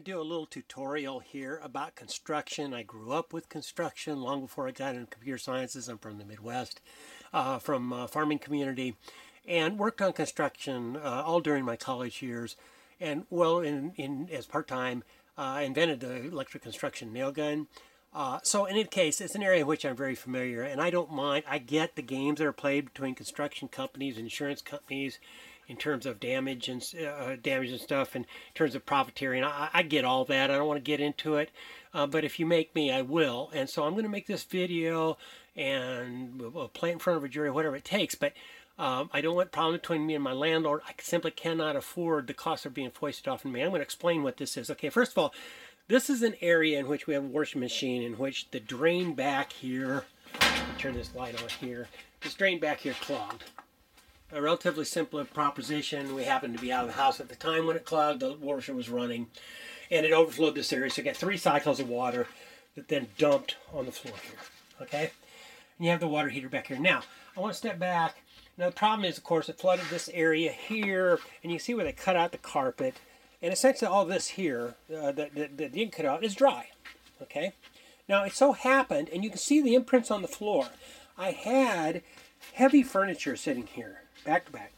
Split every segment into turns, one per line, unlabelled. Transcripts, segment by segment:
going to do a little tutorial here about construction. I grew up with construction long before I got into computer sciences. I'm from the Midwest, from a farming community, and worked on construction all during my college years. And well, as part-time, I invented the electric construction nail gun. So in any case, it's an area in which I'm very familiar, and I don't mind. I get the games that are played between construction companies and insurance companies in terms of damage and stuff, and in terms of profiteering. I get all that. I don't want to get into it, but if you make me, I will. And so I'm going to make this video, and we'll play it in front of a jury, whatever it takes. But I don't want problem between me and my landlord. I simply cannot afford the cost of being foisted off on me. I'm going to explain what this is. Okay, first of all, this is an area in which we have a washing machine in which the drain back here, turn this light on here, this drain back here clogged. A relatively simple proposition. We happened to be out of the house at the time when it clogged. The washer was running, and it overflowed this area. So you got 3 cycles of water that then dumped on the floor here. Okay, and you have the water heater back here. Now I want to step back. Now the problem is, of course, it flooded this area here, and you see where they cut out the carpet, and essentially all this here that didn't cut out is dry. Okay, now it so happened, and you can see the imprints on the floor. I had heavy furniture sitting here, back to back,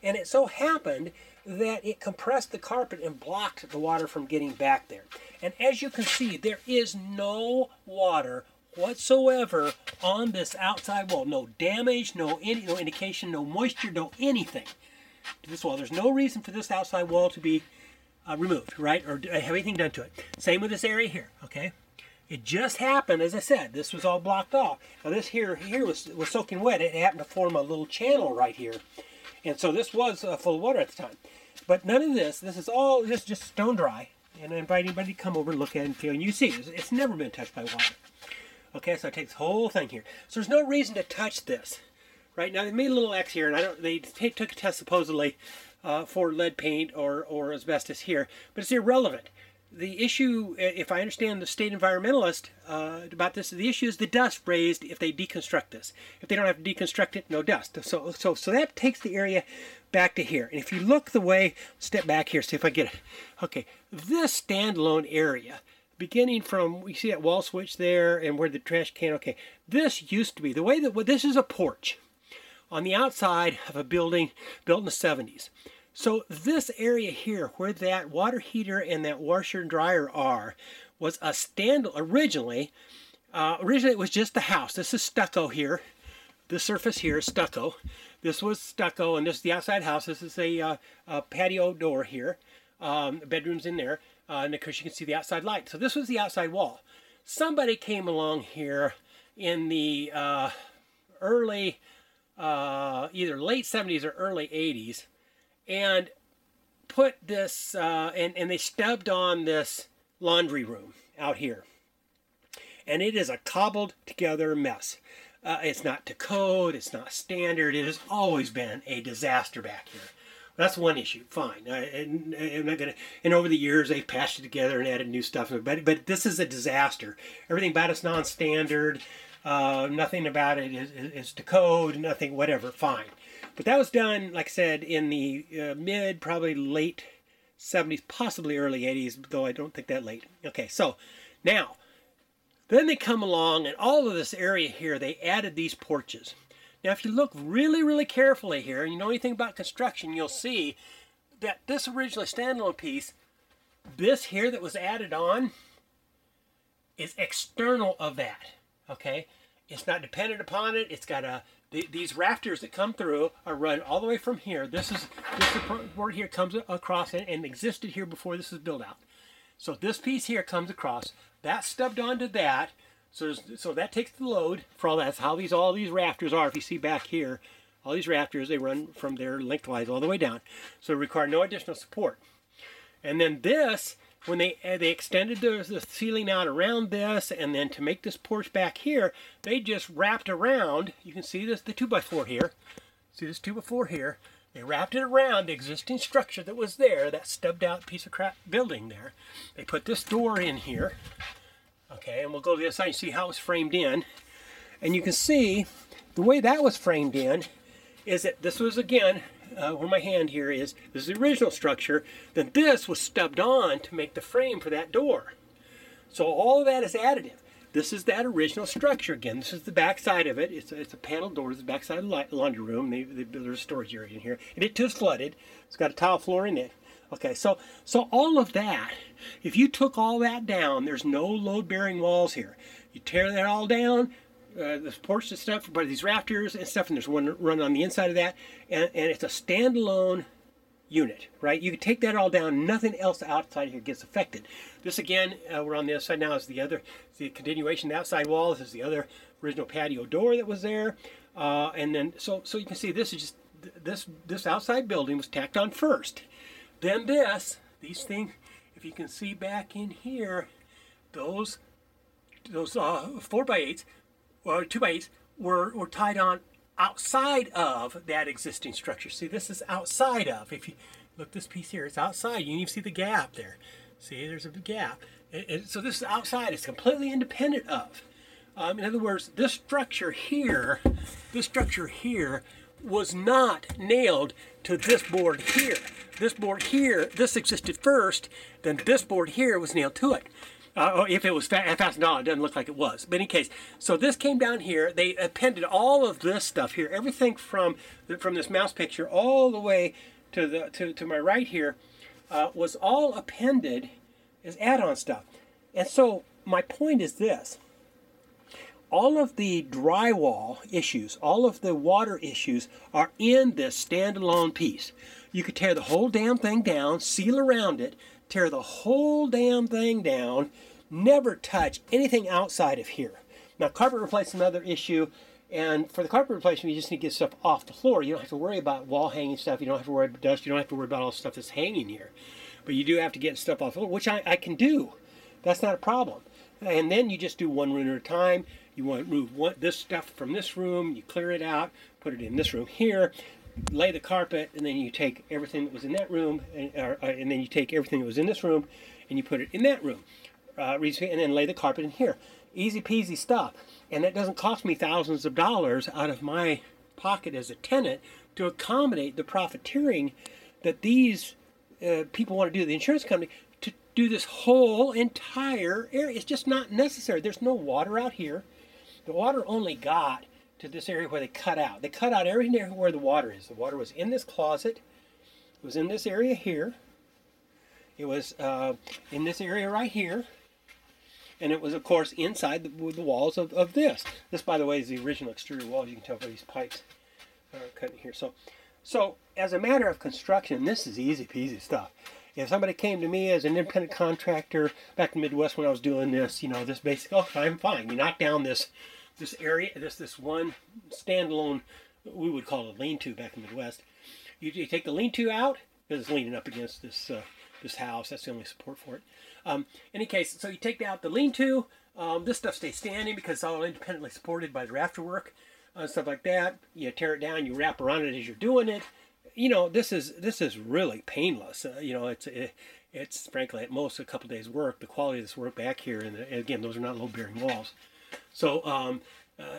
and it so happened that it compressed the carpet and blocked the water from getting back there. And as you can see, there is no water whatsoever on this outside wall. No damage, no indication, no moisture, no anything to this wall. There's no reason for this outside wall to be removed, right, or have anything done to it. Same with this area here. Okay, it just happened, as I said, this was all blocked off. Now this here was soaking wet. It happened to form a little channel right here, and so this was full of water at the time. But none of this is all just stone dry. And I invite anybody to come over and look at it and feel. And you see, it's never been touched by water. Okay, so I take this whole thing here. So there's no reason to touch this. Right now, they made a little X here, and they took a test supposedly for lead paint or asbestos here, but it's irrelevant. The issue, if I understand the state environmentalist about this, the issue is the dust raised if they deconstruct this. If they don't have to deconstruct it, no dust. So that takes the area back to here. And if you look the way, step back here, see if I get it. Okay, this standalone area, beginning from, we see that wall switch there and where the trash can, okay, this used to be, the way that, this is a porch on the outside of a building built in the 70s. So this area here, where that water heater and that washer and dryer are, was a originally it was just the house. This is stucco here. This surface here is stucco. This was stucco, and this is the outside house. This is a patio door here. Bedrooms in there, and of course you can see the outside light. So this was the outside wall. Somebody came along here in the early, either late 70s or early 80s, and put this, and they stubbed on this laundry room out here. And it is a cobbled together mess. It's not to code, it's not standard, it has always been a disaster back here. That's one issue, fine. I'm not gonna, and over the years they've patched it together and added new stuff, but this is a disaster. Everything about it's non-standard, nothing about it is to code, nothing, whatever, fine. But that was done, like I said, in the probably late 70s, possibly early 80s, though I don't think that late. Okay, so now, then they come along, and all of this area here, they added these porches. Now, if you look really, really carefully here, and you know anything about construction, you'll see that this originally standalone piece, this here that was added on, is external of that, okay? It's not dependent upon it. It's got these rafters that come through are run all the way from here. This board here comes across and existed here before this was built out. So this piece here comes across. That's stubbed onto that. So that takes the load for all that. That's how all these rafters are. If you see back here, all these rafters, they run from there lengthwise all the way down. So they require no additional support. And then this, when they extended the ceiling out around this, and then to make this porch back here, they just wrapped around, you can see this, the 2x4 here. See this 2x4 here? They wrapped it around the existing structure that was there, that stubbed out piece of crap building there. They put this door in here. Okay, and we'll go to the other side and see how it's framed in. And you can see the way that was framed in is that this was, again, where my hand here is, this is the original structure. Then this was stubbed on to make the frame for that door. So all of that is additive. This is that original structure again. This is the back side of it. It's a paneled door. This is the back side of the laundry room. There's a storage area in here. And it too is flooded. It's got a tile floor in it. Okay, so all of that, if you took all that down, there's no load-bearing walls here. You tear that all down, the porch and stuff, but these rafters and stuff, and there's one run on the inside of that, and it's a standalone unit, right? You can take that all down, nothing else outside here gets affected. This again, we're on the other side now, is the continuation of the outside wall. This is the other original patio door that was there. And then, so you can see this is just, this outside building was tacked on first. Then these things, if you can see back in here, those 4x8s, or 2x8s were tied on outside of that existing structure. See, this is outside of. If you look, this piece here, it's outside. You can even see the gap there. See, there's a gap. So this is outside. It's completely independent of. In other words, this structure here was not nailed to this board here. This board here, this existed first, then this board here was nailed to it. Or if it was fastened on, it doesn't look like it was. But in any case, so this came down here. They appended all of this stuff here, everything from this mouse picture all the way to my right here, was all appended as add-on stuff. And so my point is this: all of the drywall issues, all of the water issues are in this standalone piece. You could tear the whole damn thing down, seal around it, tear the whole damn thing down, never touch anything outside of here. Now, carpet replacement is another issue, and for the carpet replacement, you just need to get stuff off the floor. You don't have to worry about wall hanging stuff. You don't have to worry about dust. You don't have to worry about all the stuff that's hanging here. But you do have to get stuff off the floor, which I can do. That's not a problem. And then you just do one room at a time. You want to move this stuff from this room, you clear it out, put it in this room here, lay the carpet, and then you take everything that was in that room, and then you take everything that was in this room, and you put it in that room, and then lay the carpet in here. Easy peasy stuff. And that doesn't cost me thousands of dollars out of my pocket as a tenant to accommodate the profiteering that these people want to do, the insurance company, to do this whole entire area. It's just not necessary. There's no water out here. The water only got to this area where they cut out. They cut out everything where the water is. The water was in this closet. It was in this area here. It was in this area right here. And it was, of course, inside the walls of this. This, by the way, is the original exterior walls. You can tell by these pipes are cut in here. So, as a matter of construction, this is easy peasy stuff. If somebody came to me as an independent contractor back in the Midwest when I was doing this, this basic, oh, I'm fine. You knock down this area, this one standalone, we would call it a lean-to back in the Midwest. You take the lean-to out, because it's leaning up against this house. That's the only support for it. In any case, so you take out the lean-to. This stuff stays standing because it's all independently supported by the rafter work, stuff like that. You tear it down, you wrap around it as you're doing it. This is really painless. It's frankly at most a couple days work. The quality of this work back here, and again, those are not load-bearing walls. So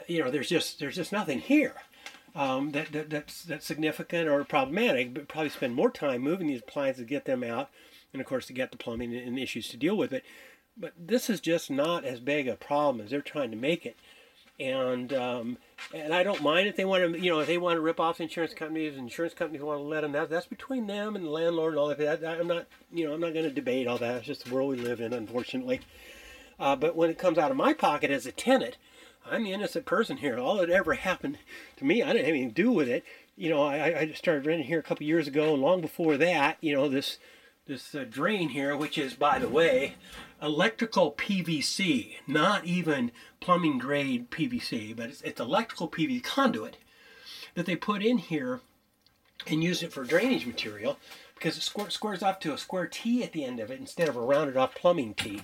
there's just nothing here that's significant or problematic. But probably spend more time moving these appliances to get them out, and of course to get the plumbing and issues to deal with it. But this is just not as big a problem as they're trying to make it. And I don't mind if they want to, if they want to rip off insurance companies, want to let them. That's between them and the landlord and all that. I'm not going to debate all that. It's just the world we live in, unfortunately. But when it comes out of my pocket as a tenant, I'm the innocent person here. All that ever happened to me, I didn't have anything to do with it. I just started renting here a couple years ago, and long before that, this drain here, which is, by the way, electrical PVC, not even plumbing grade PVC, but it's electrical PVC conduit that they put in here and use it for drainage material because it squares off to a square T at the end of it instead of a rounded off plumbing T.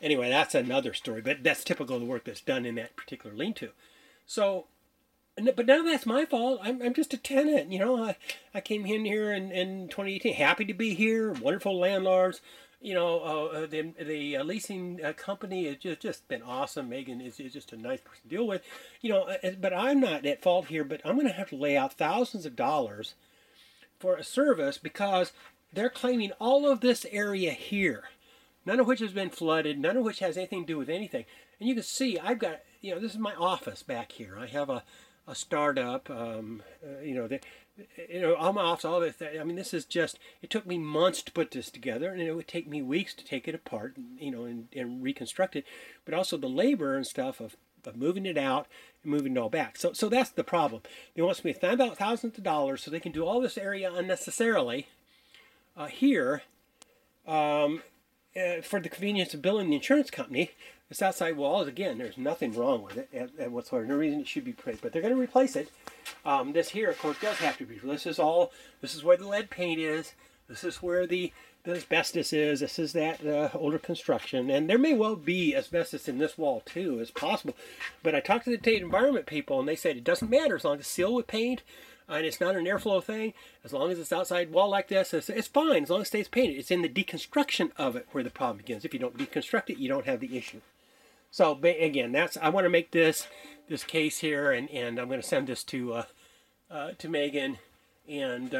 Anyway, that's another story, but that's typical of the work that's done in that particular lean-to. So, but now that's my fault. I'm just a tenant. I came in here in 2018, happy to be here, wonderful landlords. The leasing company has just been awesome. Megan is just a nice person to deal with. But I'm not at fault here, but I'm going to have to lay out thousands of dollars for a service because they're claiming all of this area here, none of which has been flooded, none of which has anything to do with anything. And you can see I've got, this is my office back here. I have a startup, all my office, all this. I mean, this is just, it took me months to put this together, and it would take me weeks to take it apart, and reconstruct it. But also the labor and stuff of moving it out and moving it all back. So that's the problem. They want me to spend about thousands of dollars so they can do all this area unnecessarily here for the convenience of billing the insurance company. This outside wall is, again, there's nothing wrong with it whatsoever. No reason it should be replaced, but they're going to replace it. This here, of course, does have to be. This is where the lead paint is. This is where the asbestos is. This is that older construction, and there may well be asbestos in this wall too, as possible. But I talked to the state environment people, and they said it doesn't matter as long as it's sealed with paint, and it's not an airflow thing. As long as it's outside wall like this, it's fine. As long as it stays painted. It's in the deconstruction of it where the problem begins. If you don't deconstruct it, you don't have the issue. So again, I want to make this case here, and I'm going to send this to Megan, and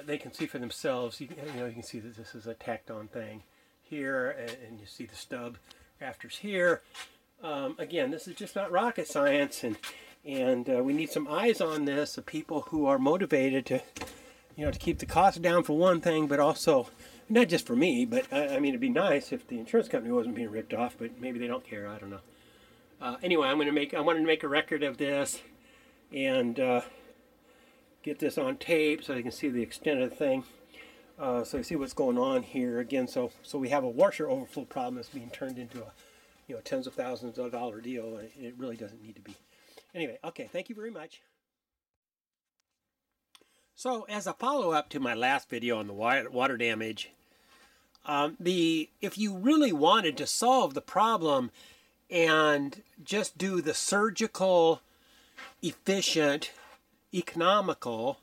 they can see for themselves. You can see that this is a tacked on thing here, and you see the stub rafters here. Again, this is just not rocket science, and we need some eyes on this of people who are motivated to to keep the cost down for one thing, but also not just for me, but I mean, it'd be nice if the insurance company wasn't being ripped off, but maybe they don't care. I don't know. Anyway, I wanted to make a record of this and get this on tape so they can see the extent of the thing. So you see what's going on here again. So we have a washer overflow problem that's being turned into a tens of thousands of dollar deal. It really doesn't need to be. Anyway, okay. Thank you very much. So as a follow-up to my last video on the water damage, if you really wanted to solve the problem and just do the surgical, efficient, economical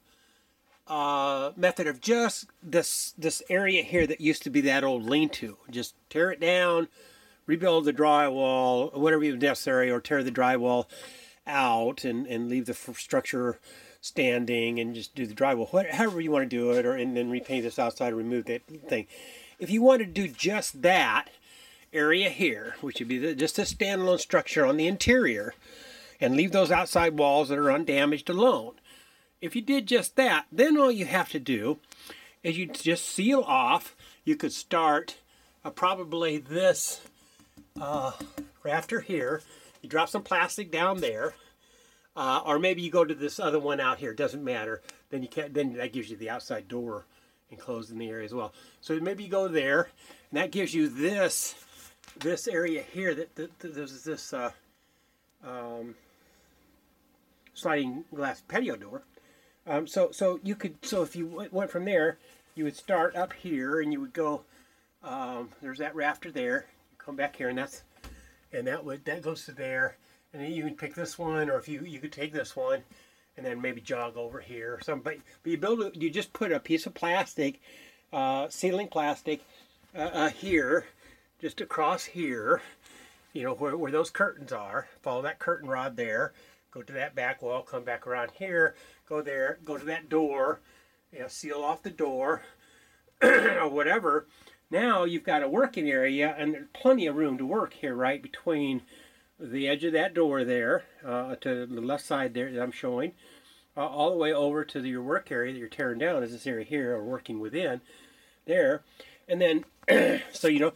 method of just this area here that used to be that old lean-to, just tear it down, rebuild the drywall, whatever is necessary, or tear the drywall out and leave the structure standing and just do the drywall, however you want to do it, and then repaint this outside and remove that thing. If you want to do just that area here, which would be just a standalone structure on the interior, and leave those outside walls that are undamaged alone, if you did just that, then all you have to do is you just seal off. You could start probably this rafter here. You drop some plastic down there. Or maybe you go to this other one out here. It doesn't matter. Then that gives you the outside door enclosed in the area as well. So maybe you go there, and that gives you this area here. There's this sliding glass patio door. So if you went from there, you would start up here, and you would go. There's that rafter there. You come back here, and that goes to there. And then you can pick this one, or if you could take this one, and then maybe jog over here or something. But you just put a piece of plastic, sealing plastic, here, just across here, where those curtains are. Follow that curtain rod there. Go to that back wall. Come back around here. Go there. Go to that door. Seal off the door, or whatever. Now you've got a working area, and there's plenty of room to work here, right between the edge of that door there, to the left side there that I'm showing, all the way over to your work area that you're tearing down is this area here, or working within there. And then, so you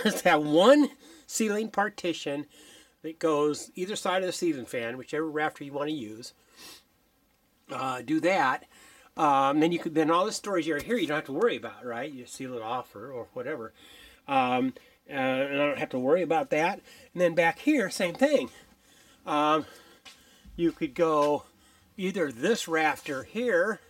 just have one ceiling partition that goes either side of the ceiling fan, whichever rafter you want to use. Do that. Then all the storage area here you don't have to worry about, right? You just seal it off or whatever. And I don't have to worry about that. And then back here, same thing. You could go either this rafter here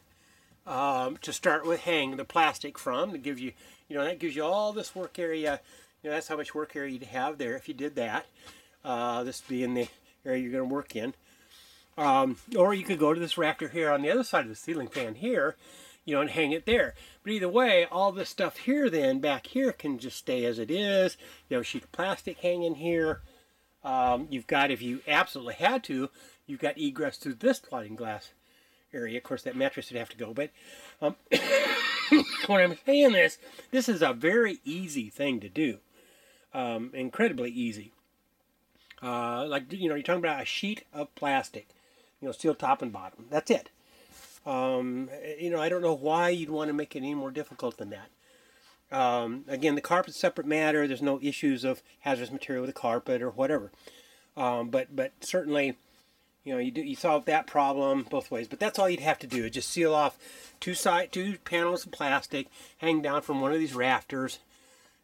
to start with, hang the plastic from, to give you, that gives you all this work area. That's how much work area you'd have there if you did that. This would be in the area you're going to work in. Or you could go to this rafter here on the other side of the ceiling fan here, and hang it there. But either way, all this stuff here then, back here, can just stay as it is. You have a sheet of plastic hanging here. You've got, if you absolutely had to, you've got egress through this sliding glass area. Of course, that mattress would have to go, but when I'm saying this is a very easy thing to do, incredibly easy. Like, you're talking about a sheet of plastic, steel top and bottom. That's it. I don't know why you'd want to make it any more difficult than that. Again, the carpet's separate matter. There's no issues of hazardous material with the carpet or whatever. But certainly, you solve that problem both ways. But that's all you'd have to do is just seal off two panels of plastic hang down from one of these rafters,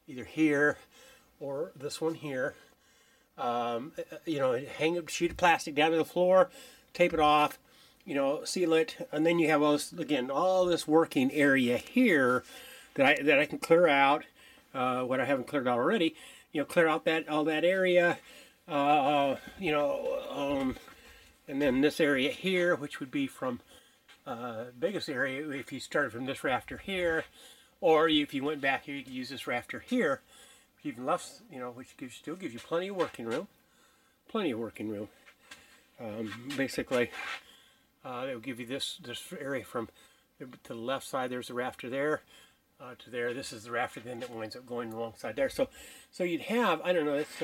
either here or this one here. Hang a sheet of plastic down to the floor, tape it off, seal it, and then you have all this working area here that I can clear out. What I haven't cleared out already, clear out all that area, and then this area here, which would be from biggest area if you started from this rafter here, or if you went back here, you could use this rafter here. Even left, which still gives you plenty of working room. Basically, it will give you this area from to the left side. There's a rafter there, to there. This is the rafter then that winds up going alongside there. So you'd have, I don't know, it's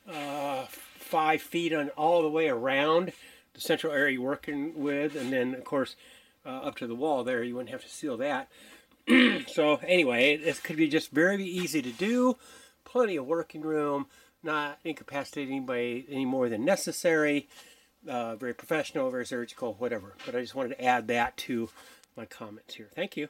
5 feet on all the way around the central area you're working with, and then of course up to the wall there. You wouldn't have to seal that. So anyway, this could be just very easy to do, plenty of working room, not incapacitating anybody any more than necessary, very professional, very surgical, whatever. But I just wanted to add that to my comments here. Thank you.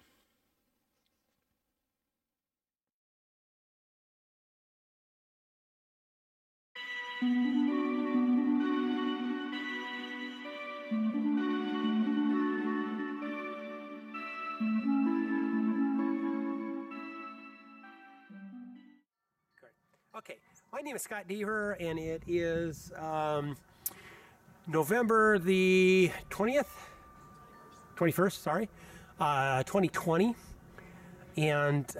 Okay, my name is Scott Deaver, and it is November the 21st, 2020, and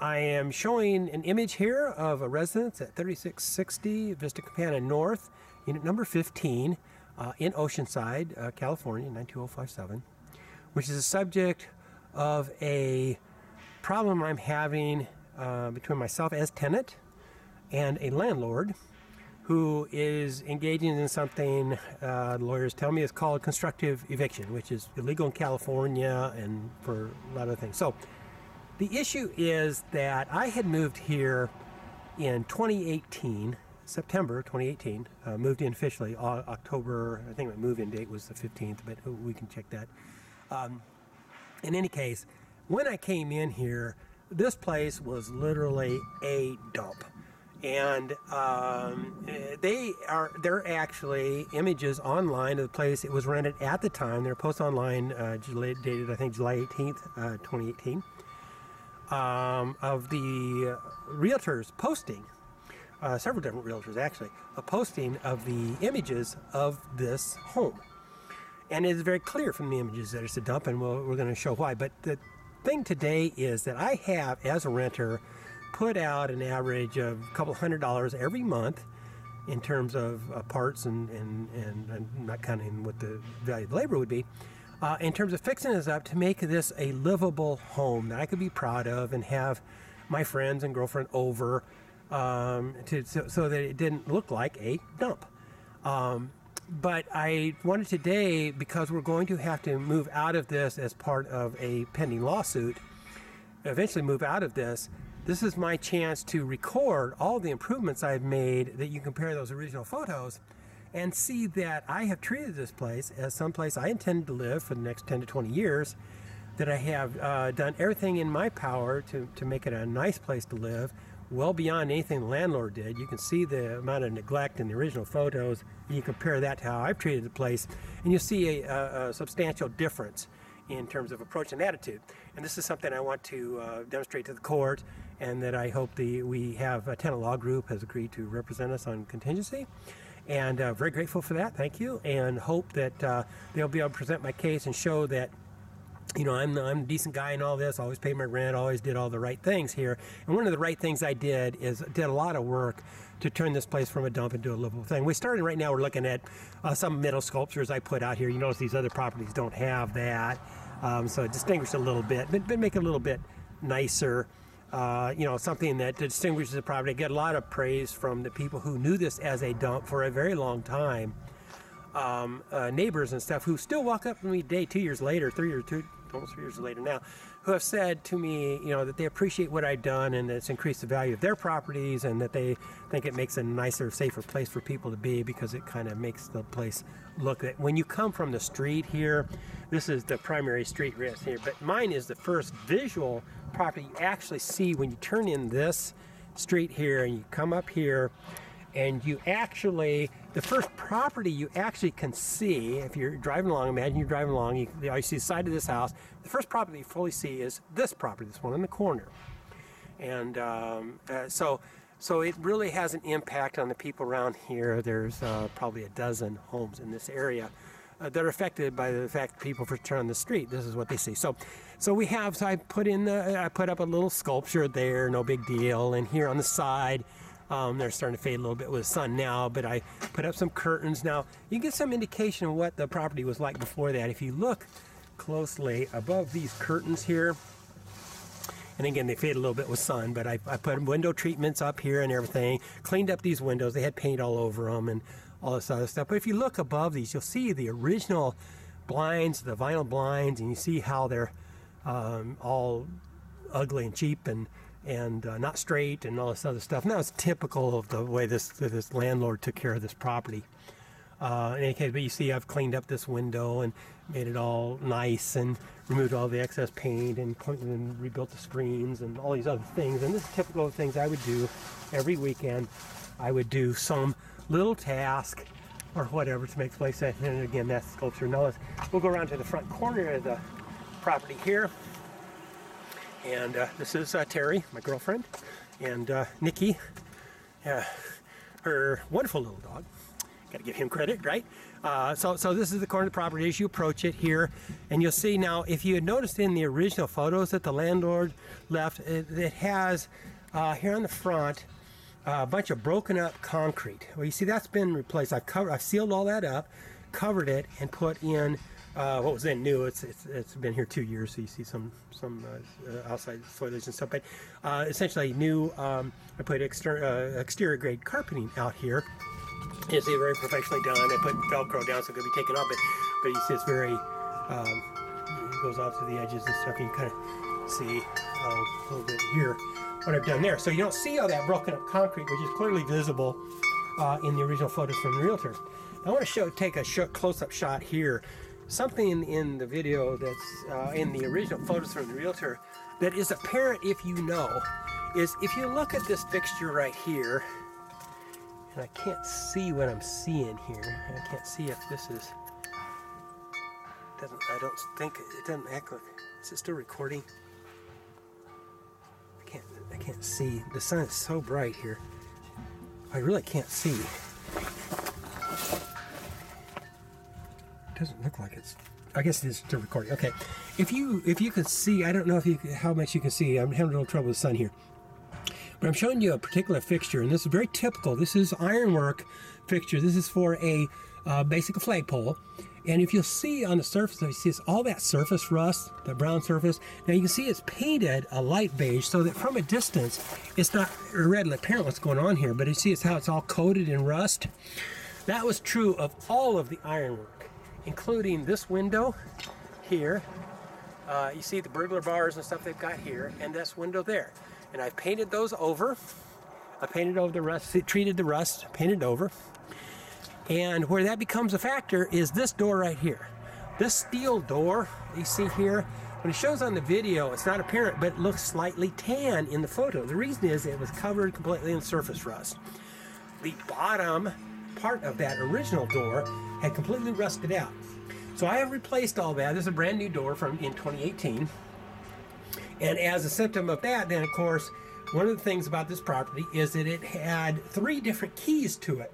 I am showing an image here of a residence at 3660 Vista Campana North, unit number 15, in Oceanside, California, 92057, which is a subject of a problem I'm having between myself as tenant and a landlord who is engaging in something lawyers tell me is called constructive eviction, which is illegal in California and for a lot of things. So the issue is that I had moved here in 2018, September 2018, moved in officially October. I think my move-in date was the 15th, but we can check that. In any case, when I came in here, this place was literally a dump. And they're actually images online of the place. It was rented at the time. They're posted online, dated I think July 18th, 2018, of the realtors posting, several different realtors actually, a posting of the images of this home. And it is very clear from the images that it's a dump, and we're going to show why. But the thing today is that I have, as a renter, put out an average of a couple $100 every month in terms of parts and not counting what the value of the labor would be, in terms of fixing this up to make this a livable home that I could be proud of and have my friends and girlfriend over, so that it didn't look like a dump. But I wanted today, because we're going to have to move out of this as part of a pending lawsuit, eventually move out of this. This is my chance to record all the improvements I've made, that you compare those original photos and see that I have treated this place as some place I intend to live for the next 10 to 20 years, that I have done everything in my power to make it a nice place to live, well beyond anything the landlord did. You can see the amount of neglect in the original photos, and you compare that to how I've treated the place, and you'll see a substantial difference in terms of approach and attitude. And this is something I want to demonstrate to the court, and that I hope we have a Tenant Law Group has agreed to represent us on contingency. And very grateful for that, thank you, and hope that they'll be able to present my case and show that you know, I'm a decent guy and all this, always paid my rent, always did all the right things here. And one of the right things I did is did a lot of work to turn this place from a dump into a livable thing. We started right now, we're looking at some metal sculptures I put out here. You notice these other properties don't have that. So it distinguished a little bit, but make it a little bit nicer. You know, something that distinguishes the property. I get a lot of praise from the people who knew this as a dump for a very long time. Neighbors and stuff who still walk up to me today, 2 years later, almost 3 years later now, who have said to me, you know, that they appreciate what I've done and that it's increased the value of their properties and that they think it makes a nicer, safer place for people to be because it kind of makes the place look that when you come from the street here, this is the primary street risk here, but mine is the first visual property you actually see when you turn in this street here and you come up here. And you actually, the first property you actually can see, if you're driving along, imagine you're driving along, you see the side of this house, the first property you fully see is this property, this one in the corner. And so it really has an impact on the people around here. There's probably a dozen homes in this area that are affected by the fact that people turn on the street. This is what they see. So I put up a little sculpture there, no big deal. And here on the side, they're starting to fade a little bit with the sun now, but I put up some curtains. Now, you get some indication of what the property was like before that. If you look closely above these curtains here, and again, they fade a little bit with sun, but I put window treatments up here and everything, cleaned up these windows. They had paint all over them and all this other stuff. But if you look above these, you'll see the original blinds, the vinyl blinds, and you see how they're all ugly and cheap and not straight and all this other stuff. Now it's typical of the way this landlord took care of this property. In any case, but you see I've cleaned up this window and made it all nice and removed all the excess paint and rebuilt the screens and all these other things. And this is typical of things I would do every weekend. I would do some little task or whatever to make the place. And again, that's sculpture. Now we'll go around to the front corner of the property here. And this is Terry, my girlfriend, and Nikki, her wonderful little dog. Got to give him credit, right? So this is the corner of the property as you approach it here, and you'll see now, if you had noticed in the original photos that the landlord left, it has here on the front a bunch of broken up concrete. Well, you see that's been replaced. I've sealed all that up, covered it, and put in what was then new. It's been here 2 years, so you see some outside foliage and stuff. But essentially new. I put exterior grade carpeting out here. You see, very professionally done. I put Velcro down so it could be taken off. But you see, it's very it goes off to the edges and stuff. You can kind of see a little bit here what I've done there. So you don't see all that broken up concrete, which is clearly visible in the original photos from the realtor. I want to take a close-up shot here. Something in the video that's in the original photos from the realtor that is apparent if you know is if you look at this fixture right here, and I can't see what I'm seeing here. I can't see if this is. I don't think it doesn't act like. Is it still recording? I can't see. The sun is so bright here. I really can't see. Doesn't look like it's. I guess it is still recording. Okay, if you can see, I don't know how much you can see. I'm having a little trouble with the sun here, but I'm showing you a particular fixture, and this is very typical. This is ironwork fixture. This is for a basic flagpole, and if you'll see on the surface, you see it's all that surface rust, that brown surface. Now you can see it's painted a light beige, so that from a distance, it's not readily apparent what's going on here. But you see it's how it's all coated in rust. That was true of all of the ironwork, including this window here. You see the burglar bars and stuff they've got here, and this window there. And I painted those over. I painted over the rust, treated the rust, painted over. And where that becomes a factor is this door right here. This steel door you see here, when it shows on the video, it's not apparent, but it looks slightly tan in the photo. The reason is it was covered completely in surface rust. The bottom part of that original door had completely rusted out. So I have replaced all that. This is a brand new door in 2018. And as a symptom of that, then of course, one of the things about this property is that it had 3 different keys to it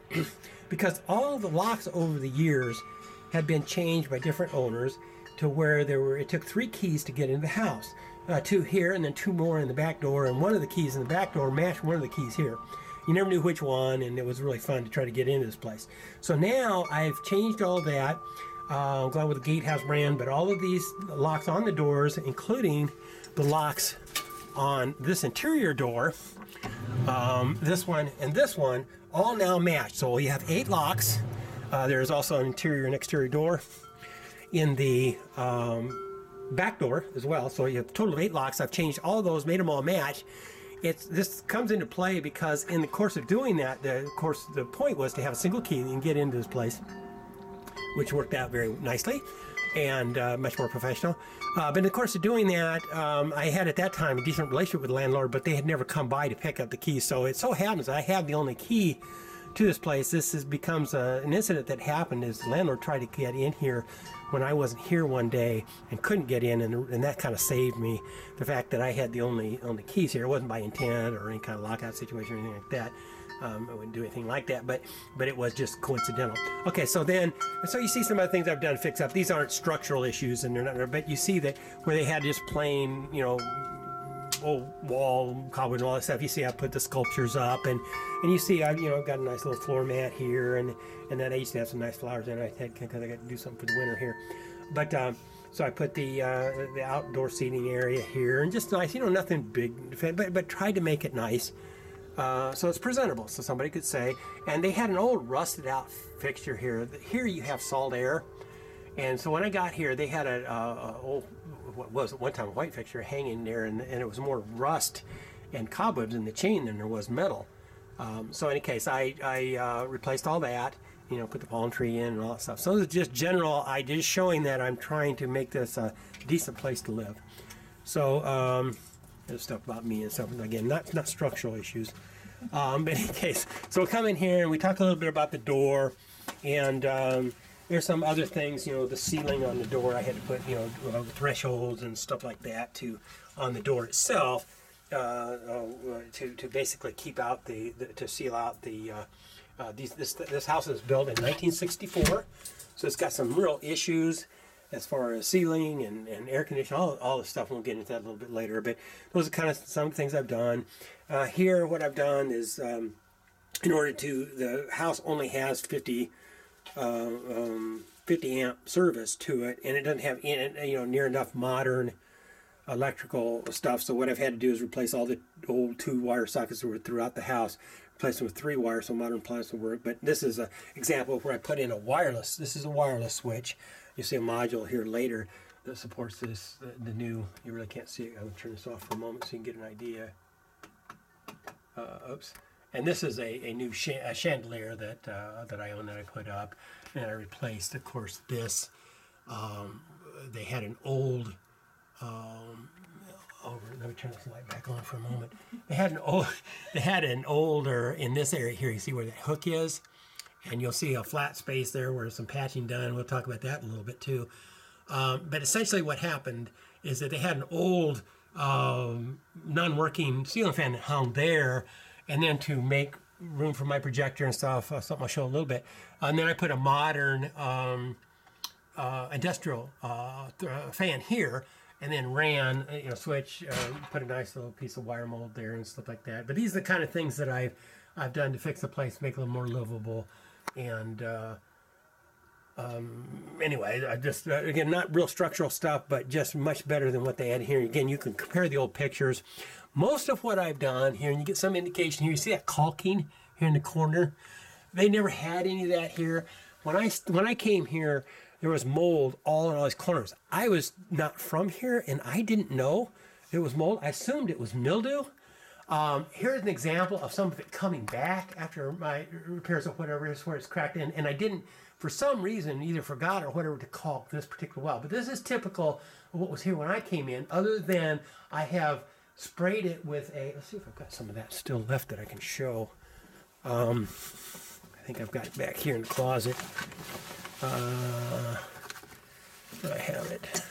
because all the locks over the years had been changed by different owners. to where it took 3 keys to get into the house. 2 here and then 2 more in the back door, and one of the keys in the back door matched one of the keys here. You never knew which one, and it was really fun to try to get into this place. So now I've changed all that. I'm going with the Gatehouse brand, but all of these locks on the doors, including the locks on this interior door, this one and this one, all now match. So you have 8 locks. There's also an interior and exterior door in the back door as well. So you have a total of 8 locks. I've changed all of those, made them all match. This comes into play because in the course of doing that, the point was to have a single key and get into this place, which worked out very nicely and much more professional. But in the course of doing that, I had at that time a decent relationship with the landlord, but they had never come by to pick up the keys. So it so happens I have the only key to this place. This becomes an incident that happened is the landlord tried to get in here when I wasn't here one day and couldn't get in, and that kind of saved me. The fact that I had the only keys here. It wasn't by intent or any kind of lockout situation or anything like that. I wouldn't do anything like that, but it was just coincidental. Okay, so you see some other things I've done to fix up. These aren't structural issues, and they're not. But you see that where they had just plain, old wall, cobweb, and all that stuff. You see, I put the sculptures up, and you see, I've got a nice little floor mat here, and then I used to have some nice flowers in it. I had because I got to do something for the winter here, but so I put the outdoor seating area here, and just nice, nothing big, but tried to make it nice. So it's presentable, so somebody could say. And they had an old rusted out fixture here. Here you have salt air, and so when I got here, they had a old, what was at one time a white fixture hanging there, and it was more rust and cobwebs in the chain than there was metal. So in any case, I replaced all that, put the palm tree in and all that stuff. So it's just general ideas showing that I'm trying to make this a decent place to live. So there's stuff about me and stuff, again, not structural issues. But in any case, so we'll come in here and we talk a little bit about the door, and there's some other things, the ceiling on the door. I had to put, thresholds and stuff like that on the door itself to basically keep out to seal out the. This house was built in 1964, so it's got some real issues as far as ceiling and air conditioning, all the stuff. We'll get into that a little bit later, but those are kind of some things I've done. Here, what I've done is, the house only has 50 amp service to it, and it doesn't have near enough modern electrical stuff. So what I've had to do is replace all the old 2-wire sockets that were throughout the house, replace them with 3 wires so modern appliances will work. But this is an example of where I put in a wireless. This is a wireless switch. You see a module here later that supports this, the new, you really can't see it. I'm going to turn this off for a moment so you can get an idea. Oops. And this is a new chandelier that I own that I put up. And I replaced, of course, this. They had an old, let me turn this light back on for a moment. They had an older, in this area here, you see where that hook is? And you'll see a flat space there where some patching done. We'll talk about that in a little bit too. But essentially what happened is that they had an old non-working ceiling fan that hung there, and then to make room for my projector and stuff, something I'll show a little bit. And then I put a modern industrial fan here, and then ran, switch, put a nice little piece of wire mold there and stuff like that. But these are the kind of things that I've done to fix the place, make it a little more livable. And anyway, I just, again, not real structural stuff, but just much better than what they had here. Again, you can compare the old pictures. Most of what I've done here, and you get some indication here, you see that caulking here in the corner? They never had any of that here. When I came here, there was mold all in all these corners. I was not from here, and I didn't know it was mold. I assumed it was mildew. Here's an example of some of it coming back after my repairs or whatever is where it's cracked in, and I didn't, for some reason, either forgot or whatever to caulk this particular well. But this is typical of what was here when I came in, other than I have sprayed it with let's see if I've got some of that still left that I can show. I think I've got it back here in the closet. I have it.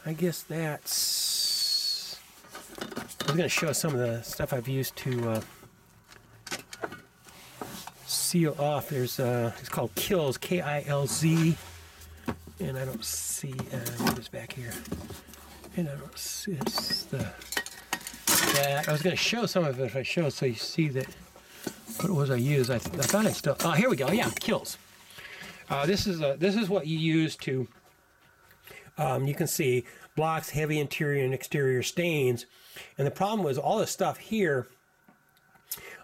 I guess that's... I'm going to show some of the stuff I've used to seal off. There's it's called Kilz, K-I-L-Z, and I don't see what is back here. And I don't see it's that. I was going to show some of it if I show, so you see that what it was I used. I thought I still. Oh, here we go. Yeah, Kilz. This is what you use to. You can see blocks, heavy interior and exterior stains, and the problem was all this stuff here.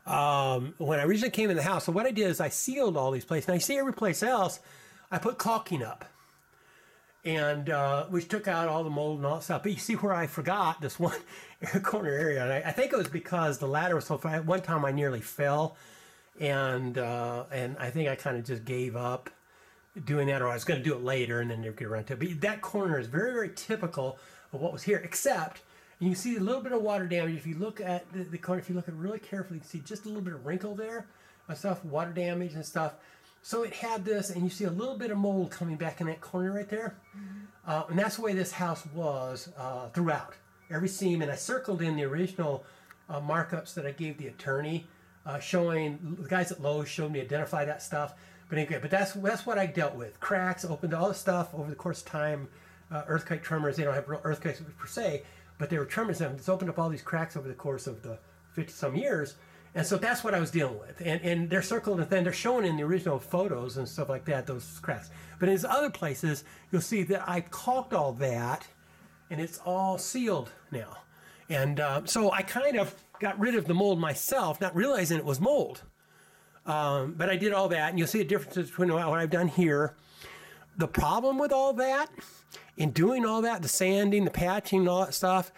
When I originally came in the house, so what I did is I sealed all these places. Now you see every place else, I put caulking up, and which took out all the mold and all that stuff. But you see where I forgot this one corner area, and I think it was because the ladder was so far. At one time I nearly fell, and I think I kind of just gave up doing that, or I was going to do it later and then never get around to it. But that corner is very, very typical of what was here, except you can see a little bit of water damage. If you look at the corner, if you look at it really carefully, you can see just a little bit of wrinkle there and stuff, water damage and stuff. So it had this, and you see a little bit of mold coming back in that corner right there. And that's the way this house was throughout. Every seam, and I circled in the original markups that I gave the attorney, showing, the guys at Lowe's showed me identify that stuff. But anyway, but that's what I dealt with. Cracks, opened all the stuff over the course of time. Earthquake tremors, they don't have real earthquakes per se, but they were tremors, and it's opened up all these cracks over the course of the 50-some years. And so that's what I was dealing with. And they're circled, and then they're shown in the original photos and stuff like that, those cracks. But in other places, you'll see that I caulked all that, and it's all sealed now. And so I kind of got rid of the mold myself, not realizing it was mold. But I did all that, and you'll see the differences between what I've done here. The problem with all that, in doing all that, the sanding, the patching, all that stuff,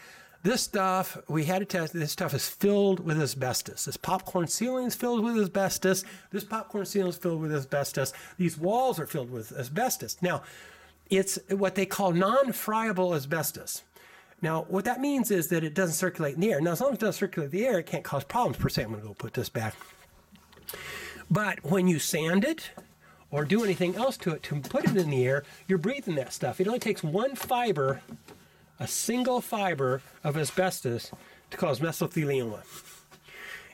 this stuff, we had to test, this stuff is filled with asbestos. This popcorn ceiling is filled with asbestos. This popcorn ceiling is filled with asbestos. These walls are filled with asbestos. Now, it's what they call non-friable asbestos. Now, what that means is that it doesn't circulate in the air. Now, as long as it doesn't circulate in the air, it can't cause problems per se. I'm going to go put this back. But when you sand it or do anything else to it to put it in the air, you're breathing that stuff. It only takes one fiber, a single fiber of asbestos to cause mesothelioma.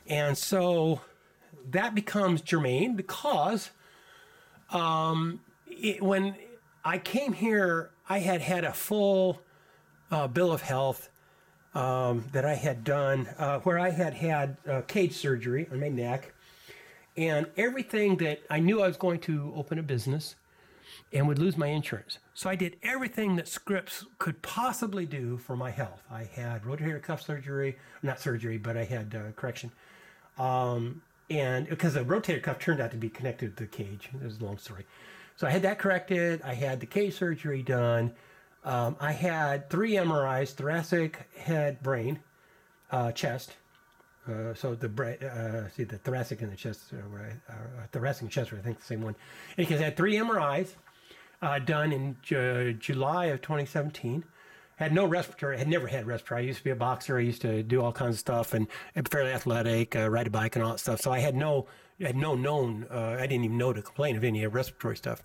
And so that becomes germane because when I came here, I had a full bill of health that I had done where I had cage surgery on my neck. And everything that I knew I was going to open a business and would lose my insurance. So I did everything that Scripps could possibly do for my health. I had rotator cuff surgery, not surgery, but I had correction. And because the rotator cuff turned out to be connected to the cage. It was a long story. So I had that corrected. I had the cage surgery done. I had 3 MRIs, thoracic, head, brain, chest. So the thoracic and the chest, thoracic and chest are, I think, the same one. Because I had 3 MRIs done in July of 2017. Had no respiratory. Had never had respiratory. I used to be a boxer. I used to do all kinds of stuff and fairly athletic, ride a bike and all that stuff. So I had no known. I didn't even know to complain of any respiratory stuff.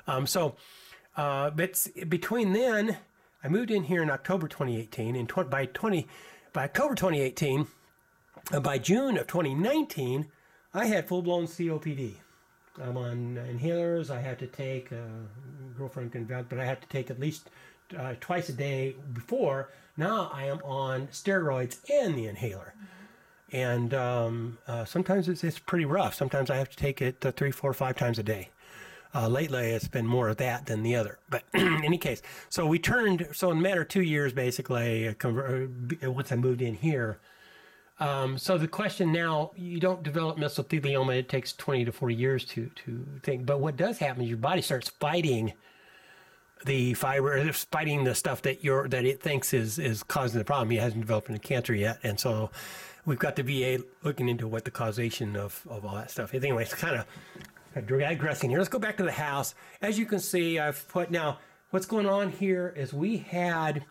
But between then, I moved in here in October 2018, and by October 2018. By June of 2019, I had full-blown COPD. I'm on inhalers. I had to take, girlfriend can vouch, but I had to take at least twice a day before. Now I am on steroids and the inhaler. And sometimes it's pretty rough. Sometimes I have to take it 3, 4, 5 times a day. Lately, it's been more of that than the other. But in any case, so in a matter of 2 years, basically, once I moved in here, so the question now, you don't develop mesothelioma. It takes 20 to 40 years to think. But what does happen is your body starts fighting the fiber, fighting the stuff that it thinks is causing the problem. It hasn't developed into cancer yet. And so we've got the VA looking into what the causation of all that stuff is. Anyway, it's kind of digressing here. Let's go back to the house. As you can see, I've put now, what's going on here is we had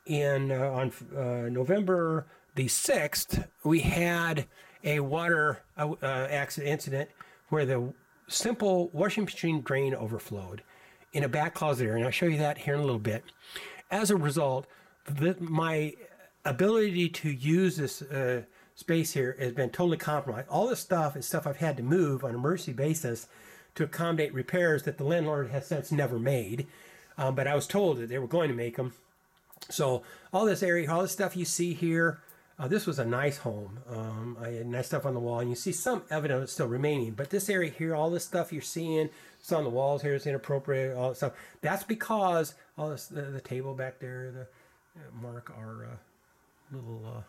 on November the 6th, we had a water accident incident where the simple washing machine drain overflowed in a back closet area, and I'll show you that here in a little bit. As a result, my ability to use this space here has been totally compromised. All this stuff is stuff I've had to move on an emergency basis to accommodate repairs that the landlord has since never made. But I was told that they were going to make them. So all this area, all this stuff you see here, this was a nice home. I had nice stuff on the wall, and you see some evidence still remaining. But this area here, all this stuff you're seeing, it's on the walls here, it's inappropriate, all that stuff. That's because all this, the table back there, the mark our little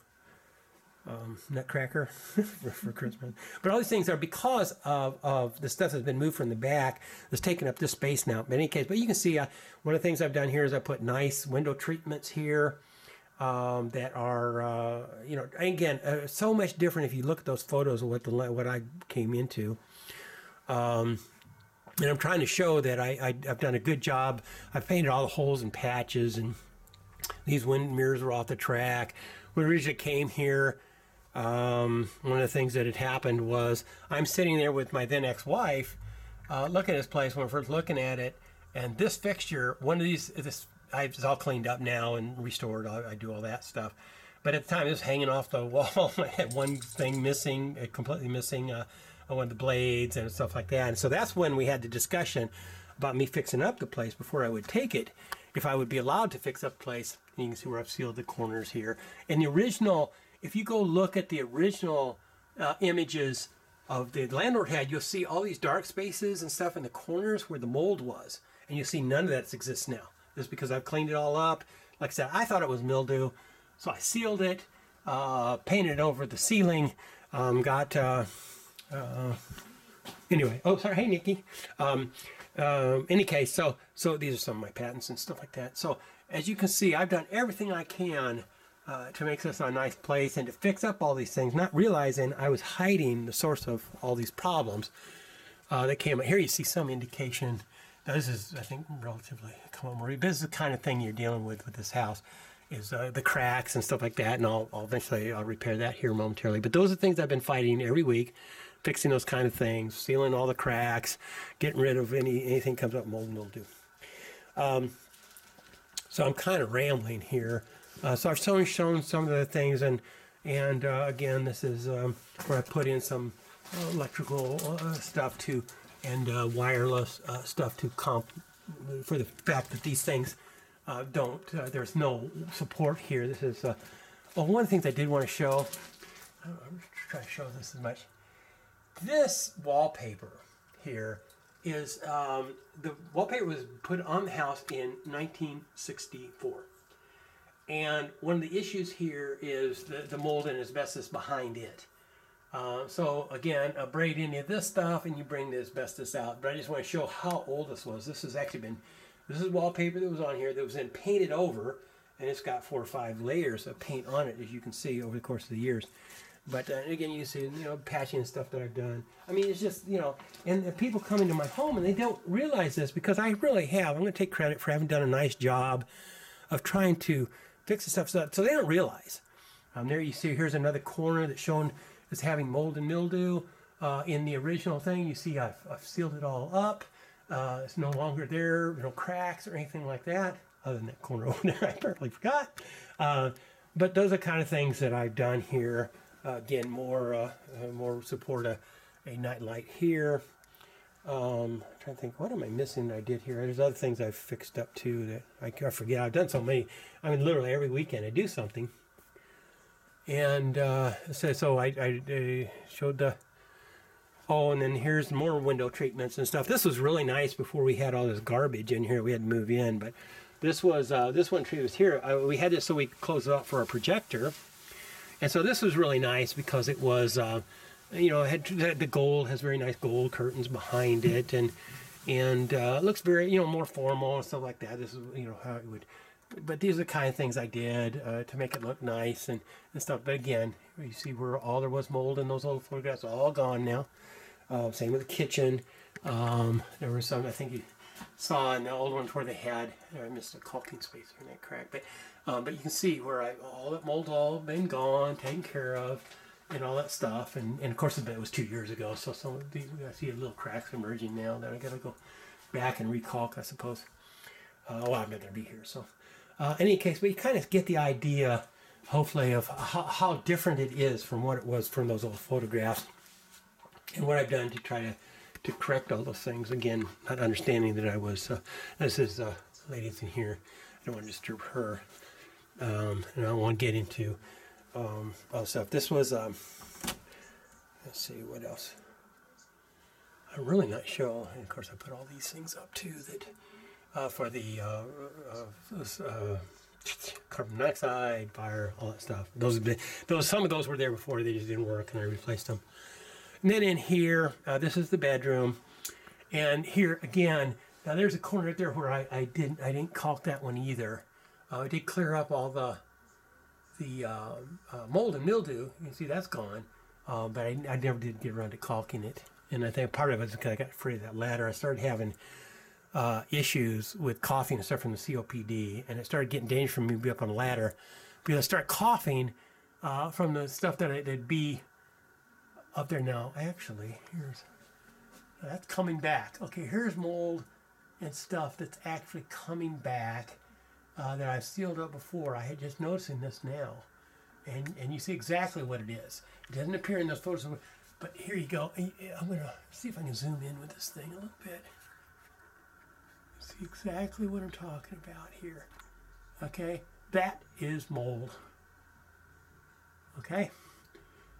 nutcracker for Christmas. But all these things are because of the stuff that's been moved from the back that's taken up this space now. In any case, but you can see one of the things I've done here is I put nice window treatments here. That are, you know, again, so much different if you look at those photos of what I came into. And I'm trying to show that I've done a good job. I've painted all the holes and patches, and these wind mirrors were off the track. When we originally came here, one of the things that had happened was I'm sitting there with my then ex-wife looking at this place when we're first looking at it, and this fixture, one of these, it's all cleaned up now and restored. I do all that stuff. But at the time, it was hanging off the wall. I had one thing missing, completely missing, one of the blades and stuff like that. And so that's when we had the discussion about me fixing up the place before I would take it, if I would be allowed to fix up the place. You can see where I've sealed the corners here. And the original, if you go look at the original images of the landlord had, you'll see all these dark spaces and stuff in the corners where the mold was. And you'll see none of that exists now. Just because I've cleaned it all up. Like I said, I thought it was mildew, so I sealed it, painted over the ceiling, anyway. Oh, sorry. Hey, Nikki. Any case, so these are some of my patents and stuff like that. So as you can see, I've done everything I can to make this a nice place and to fix up all these things, not realizing I was hiding the source of all these problems that came. Here you see some indication. Now, this is, I think, relatively common. This is the kind of thing you're dealing with this house, is the cracks and stuff like that. And I'll eventually repair that here momentarily. But those are things I've been fighting every week, fixing those kind of things, sealing all the cracks, getting rid of anything comes up mold and mildew. So I'm kind of rambling here. So I've shown some of the things, and again, this is where I put in some electrical stuff too. And wireless stuff to for the fact that these things there's no support here. This is, one of the things I did want to show, I'm trying to show this as much. This wallpaper here is, the wallpaper was put on the house in 1964. And one of the issues here is the mold and asbestos behind it. So again, braid any of this stuff and you bring the asbestos out. But I just want to show how old this was. This has actually been, this is wallpaper that was on here that was then painted over, and it's got 4 or 5 layers of paint on it, as you can see over the course of the years. But again, you see, patching and stuff that I've done. I mean, it's just, and people come into my home and they don't realize this, because I really have. I'm going to take credit for having done a nice job of trying to fix the stuff so they don't realize. There you see, here's another corner that's shown as having mold and mildew. In the original thing, you see I've sealed it all up. It's no longer there, no cracks or anything like that, other than that corner over there I apparently forgot. But those are kind of things that I've done here. Again, more support a night light here. I'm trying to think, what am I missing that I did here? There's other things I've fixed up too that I forget. I've done so many. I mean, literally every weekend I do something. And so I showed the, and then here's more window treatments and stuff. This was really nice before we had all this garbage in here. We had to move in, but this was, this one tree was here. We had this so we could close it up for our projector. And so this was really nice because it was, it had the gold, has very nice gold curtains behind it, and it looks very, more formal and stuff like that. This is, how it would. But these are the kind of things I did to make it look nice and stuff. But again, you see where all there was mold in those old photographs, all gone now. Same with the kitchen. There were some, I think you saw in the old ones where they had, I missed a caulking space here in that crack. But you can see where all that mold's all been gone, taken care of, and all that stuff. And of course, it was 2 years ago, so some of these, I see little cracks emerging now that I got to go back and recalk, I suppose. I'd rather be here, so. In any case, but you kind of get the idea hopefully, of how different it is from what it was from those old photographs, and what I've done to try to correct all those things. Again, not understanding that I was, this is ladies in here, I don't want to disturb her, and I don't want to get into other stuff. This was, let's see, what else? I'm really not sure, and of course I put all these things up too, that for the carbon monoxide, fire, all that stuff. Some of those were there before, they just didn't work, and I replaced them. And then in here, this is the bedroom, and here again, now there's a corner right there where I didn't caulk that one either. I did clear up all the mold and mildew. You can see that's gone, but I never did get around to caulking it. And I think part of it is because I got afraid of that ladder. I started having issues with coughing and stuff from the COPD, and it started getting dangerous for me to be up on a ladder because I started coughing from the stuff that'd be up there now. Actually, that's coming back. Okay, here's mold and stuff that's actually coming back that I've sealed up before. I had just noticing this now, and you see exactly what it is. It doesn't appear in those photos, but here you go. I'm gonna see if I can zoom in with this thing a little bit. See exactly what I'm talking about here. Okay, that is mold. Okay,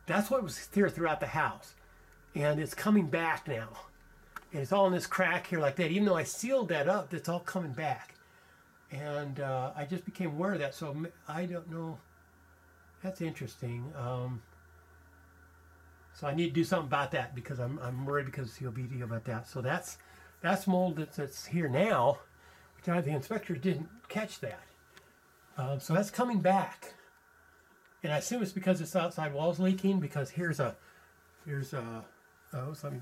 that's what was here throughout the house, and it's coming back now. And it's all in this crack here like that. Even though I sealed that up, it's all coming back. And I just became aware of that, so I don't know. That's interesting. So I need to do something about that because I'm worried because of COPD about that. So that's mold that's here now, which the inspector didn't catch that. So that's coming back, and I assume it's because it's outside walls leaking. Because here's let me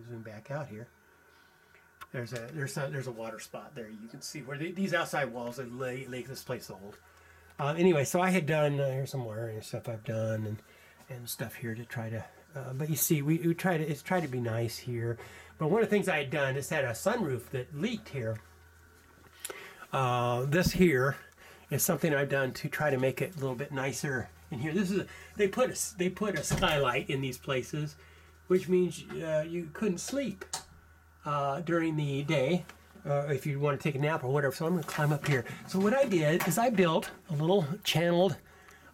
zoom back out here. There's a water spot there. You can see where these outside walls that leak this place old. Anyway, so I had done here's some wiring stuff I've done and stuff here to try to. But you see, we try to be nice here. But one of the things I had done is had a sunroof that leaked here. This here is something I've done to try to make it a little bit nicer in here. They put a skylight in these places, which means you couldn't sleep during the day if you want to take a nap or whatever. So I'm going to climb up here. So what I did is I built a little channeled.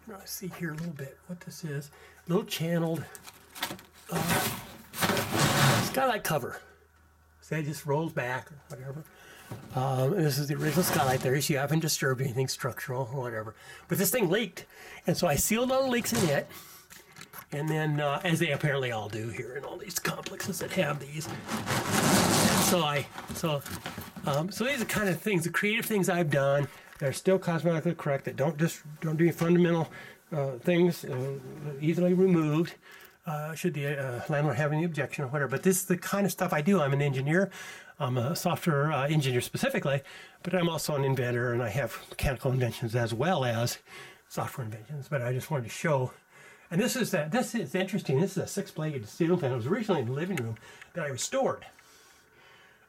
I'm going to see here a little bit what this is. A little channeled skylight cover. So it just rolls back or whatever. This is the original skylight there. So you haven't disturbed anything structural or whatever. But this thing leaked, and so I sealed all the leaks in it. And then, as they apparently all do here in all these complexes that have these. So these are kind of things, the creative things I've done that are still cosmetically correct, that don't do any fundamental things easily removed. Should the landlord have any objection or whatever. But this is the kind of stuff I do. I'm an engineer. I'm a software engineer specifically, but I'm also an inventor, and I have mechanical inventions as well as software inventions. But I just wanted to show. And this is interesting. This is a 6-bladed steel fan. It was originally in the living room that I restored.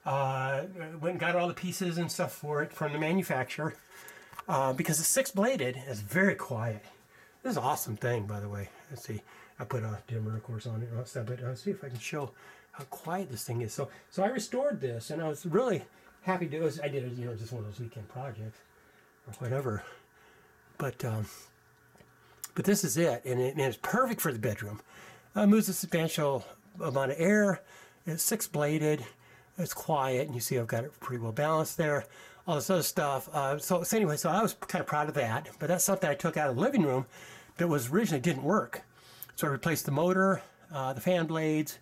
Went and got all the pieces and stuff for it from the manufacturer because the 6-bladed is very quiet. This is an awesome thing, by the way. Let's see. I put a dimmer, of course, on it and all that stuff, but let's see if I can show how quiet this thing is. So I restored this, and I was really happy to do it. I did it, just one of those weekend projects or whatever. But this is it, and it's perfect for the bedroom. Moves a substantial amount of air. It's 6-bladed. It's quiet, and you see I've got it pretty well balanced there. All this other stuff. So anyway, so I was kind of proud of that. But that's something I took out of the living room that was originally didn't work. So I replaced the motor, the fan blades,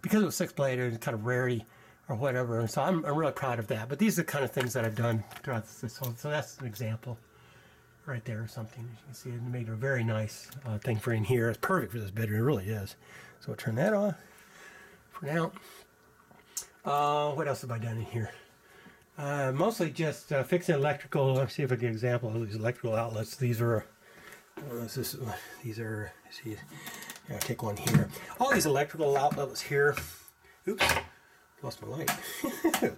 because it was 6-bladed, kind of rarity or whatever. And so I'm really proud of that. But these are the kind of things that I've done throughout this whole. So that's an example. Right there or something. As you can see, it made a very nice thing for in here. It's perfect for this bedroom. It really is. So we'll turn that on for now. What else have I done in here? Mostly just fixing electrical. Let's see if I get an example of these electrical outlets. These are, see, I'll take one here. All these electrical outlets here. Oops, lost my light.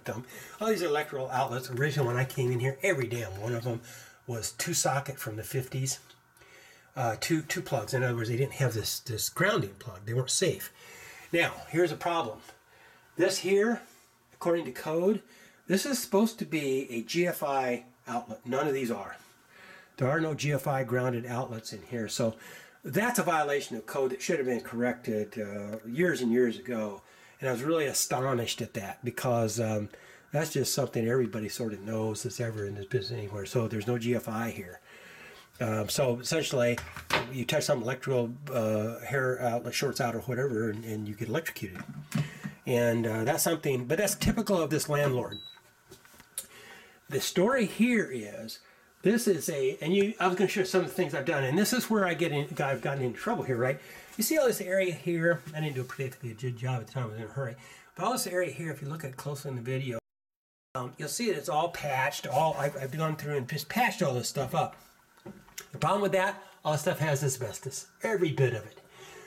Dumb. All these electrical outlets, originally when I came in here, every damn one of them was 2-socket from the 50s. Two plugs. In other words, they didn't have this grounding plug. They weren't safe. Now, here's a problem. This here, according to code, this is supposed to be a GFI outlet. None of these are. There are no GFI grounded outlets in here. So that's a violation of code that should have been corrected years and years ago. And I was really astonished at that because that's just something everybody sort of knows that's ever in this business anywhere. So there's no GFI here. So essentially, you touch some electrical hair outlet, shorts out or whatever, and you get electrocuted. And that's something, but that's typical of this landlord. The story here is, this is I was going to show some of the things I've done, and this is where I've gotten into trouble here, right? You see all this area here? I didn't do a particularly good job at the time, I was in a hurry. But all this area here, if you look at it closely in the video, you'll see that it's all patched. I've gone through and just patched all this stuff up. The problem with that, all this stuff has asbestos, every bit of it.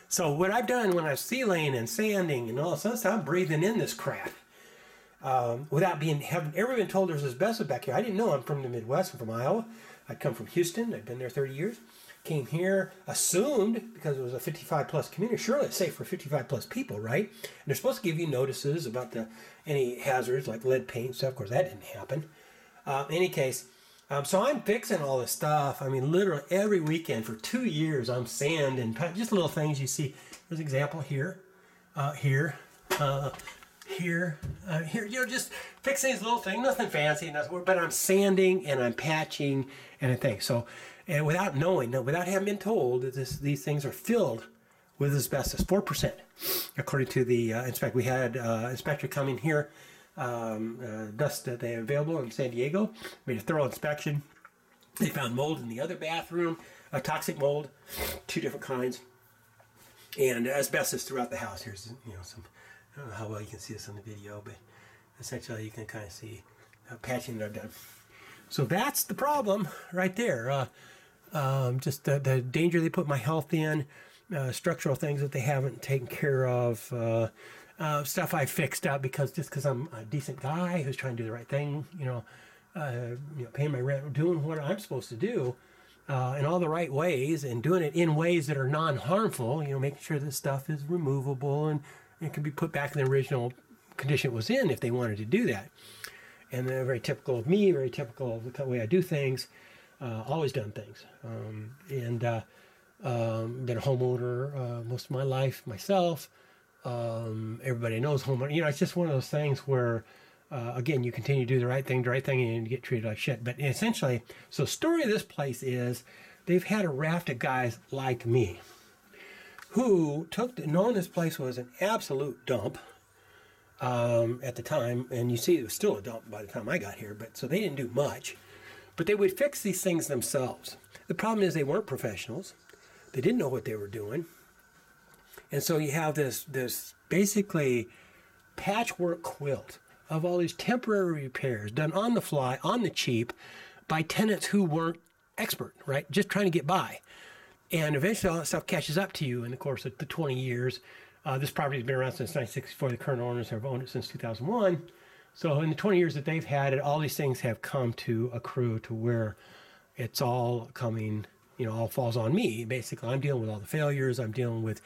So what I've done when I'm sealing and sanding and all this other stuff, I'm breathing in this crap without having ever been told there's asbestos back here. I didn't know. I'm from the Midwest. I'm from Iowa. I'd come from Houston. I'd been there 30 years. Came here, assumed, because it was a 55-plus community, surely it's safe for 55-plus people, right? And they're supposed to give you notices about any hazards like lead paint stuff. Of course, that didn't happen. In any case, so I'm fixing all this stuff. I mean, literally every weekend for 2 years, I'm sanding, just little things you see. There's an example here, here, just fixing these little things, nothing fancy, but I'm sanding and I'm patching and I think. So, and without knowing, without having been told that these things are filled with asbestos, 4%, according to the inspector. We had inspector come in here, dust that they have available in San Diego, made a thorough inspection. They found mold in the other bathroom, toxic mold, 2 different kinds, and asbestos throughout the house. Here's some. I don't know how well you can see this on the video, but essentially you can kind of see patching that I've done. So that's the problem right there. Just the danger they put my health in, structural things that they haven't taken care of, stuff I fixed up because I'm a decent guy who's trying to do the right thing, paying my rent, doing what I'm supposed to do in all the right ways and doing it in ways that are non-harmful, making sure this stuff is removable and it can be put back in the original condition it was in if they wanted to do that. And they're very typical of me, very typical of the way I do things, always done things. Been a homeowner most of my life myself. Everybody knows homeowner. It's just one of those things where, again, you continue to do the right thing, and you get treated like shit. But essentially, so the story of this place is they've had a raft of guys like me who knowing this place was an absolute dump at the time, and you see it was still a dump by the time I got here, but so they didn't do much. But they would fix these things themselves. The problem is they weren't professionals. They didn't know what they were doing. And so you have this basically patchwork quilt of all these temporary repairs done on the fly, on the cheap, by tenants who weren't expert, right? Just trying to get by. And eventually all that stuff catches up to you in the course of the 20 years. This property has been around since 1964. The current owners have owned it since 2001. So in the 20 years that they've had it, all these things have come to accrue to where it's all coming, all falls on me. Basically, I'm dealing with all the failures. I'm dealing with,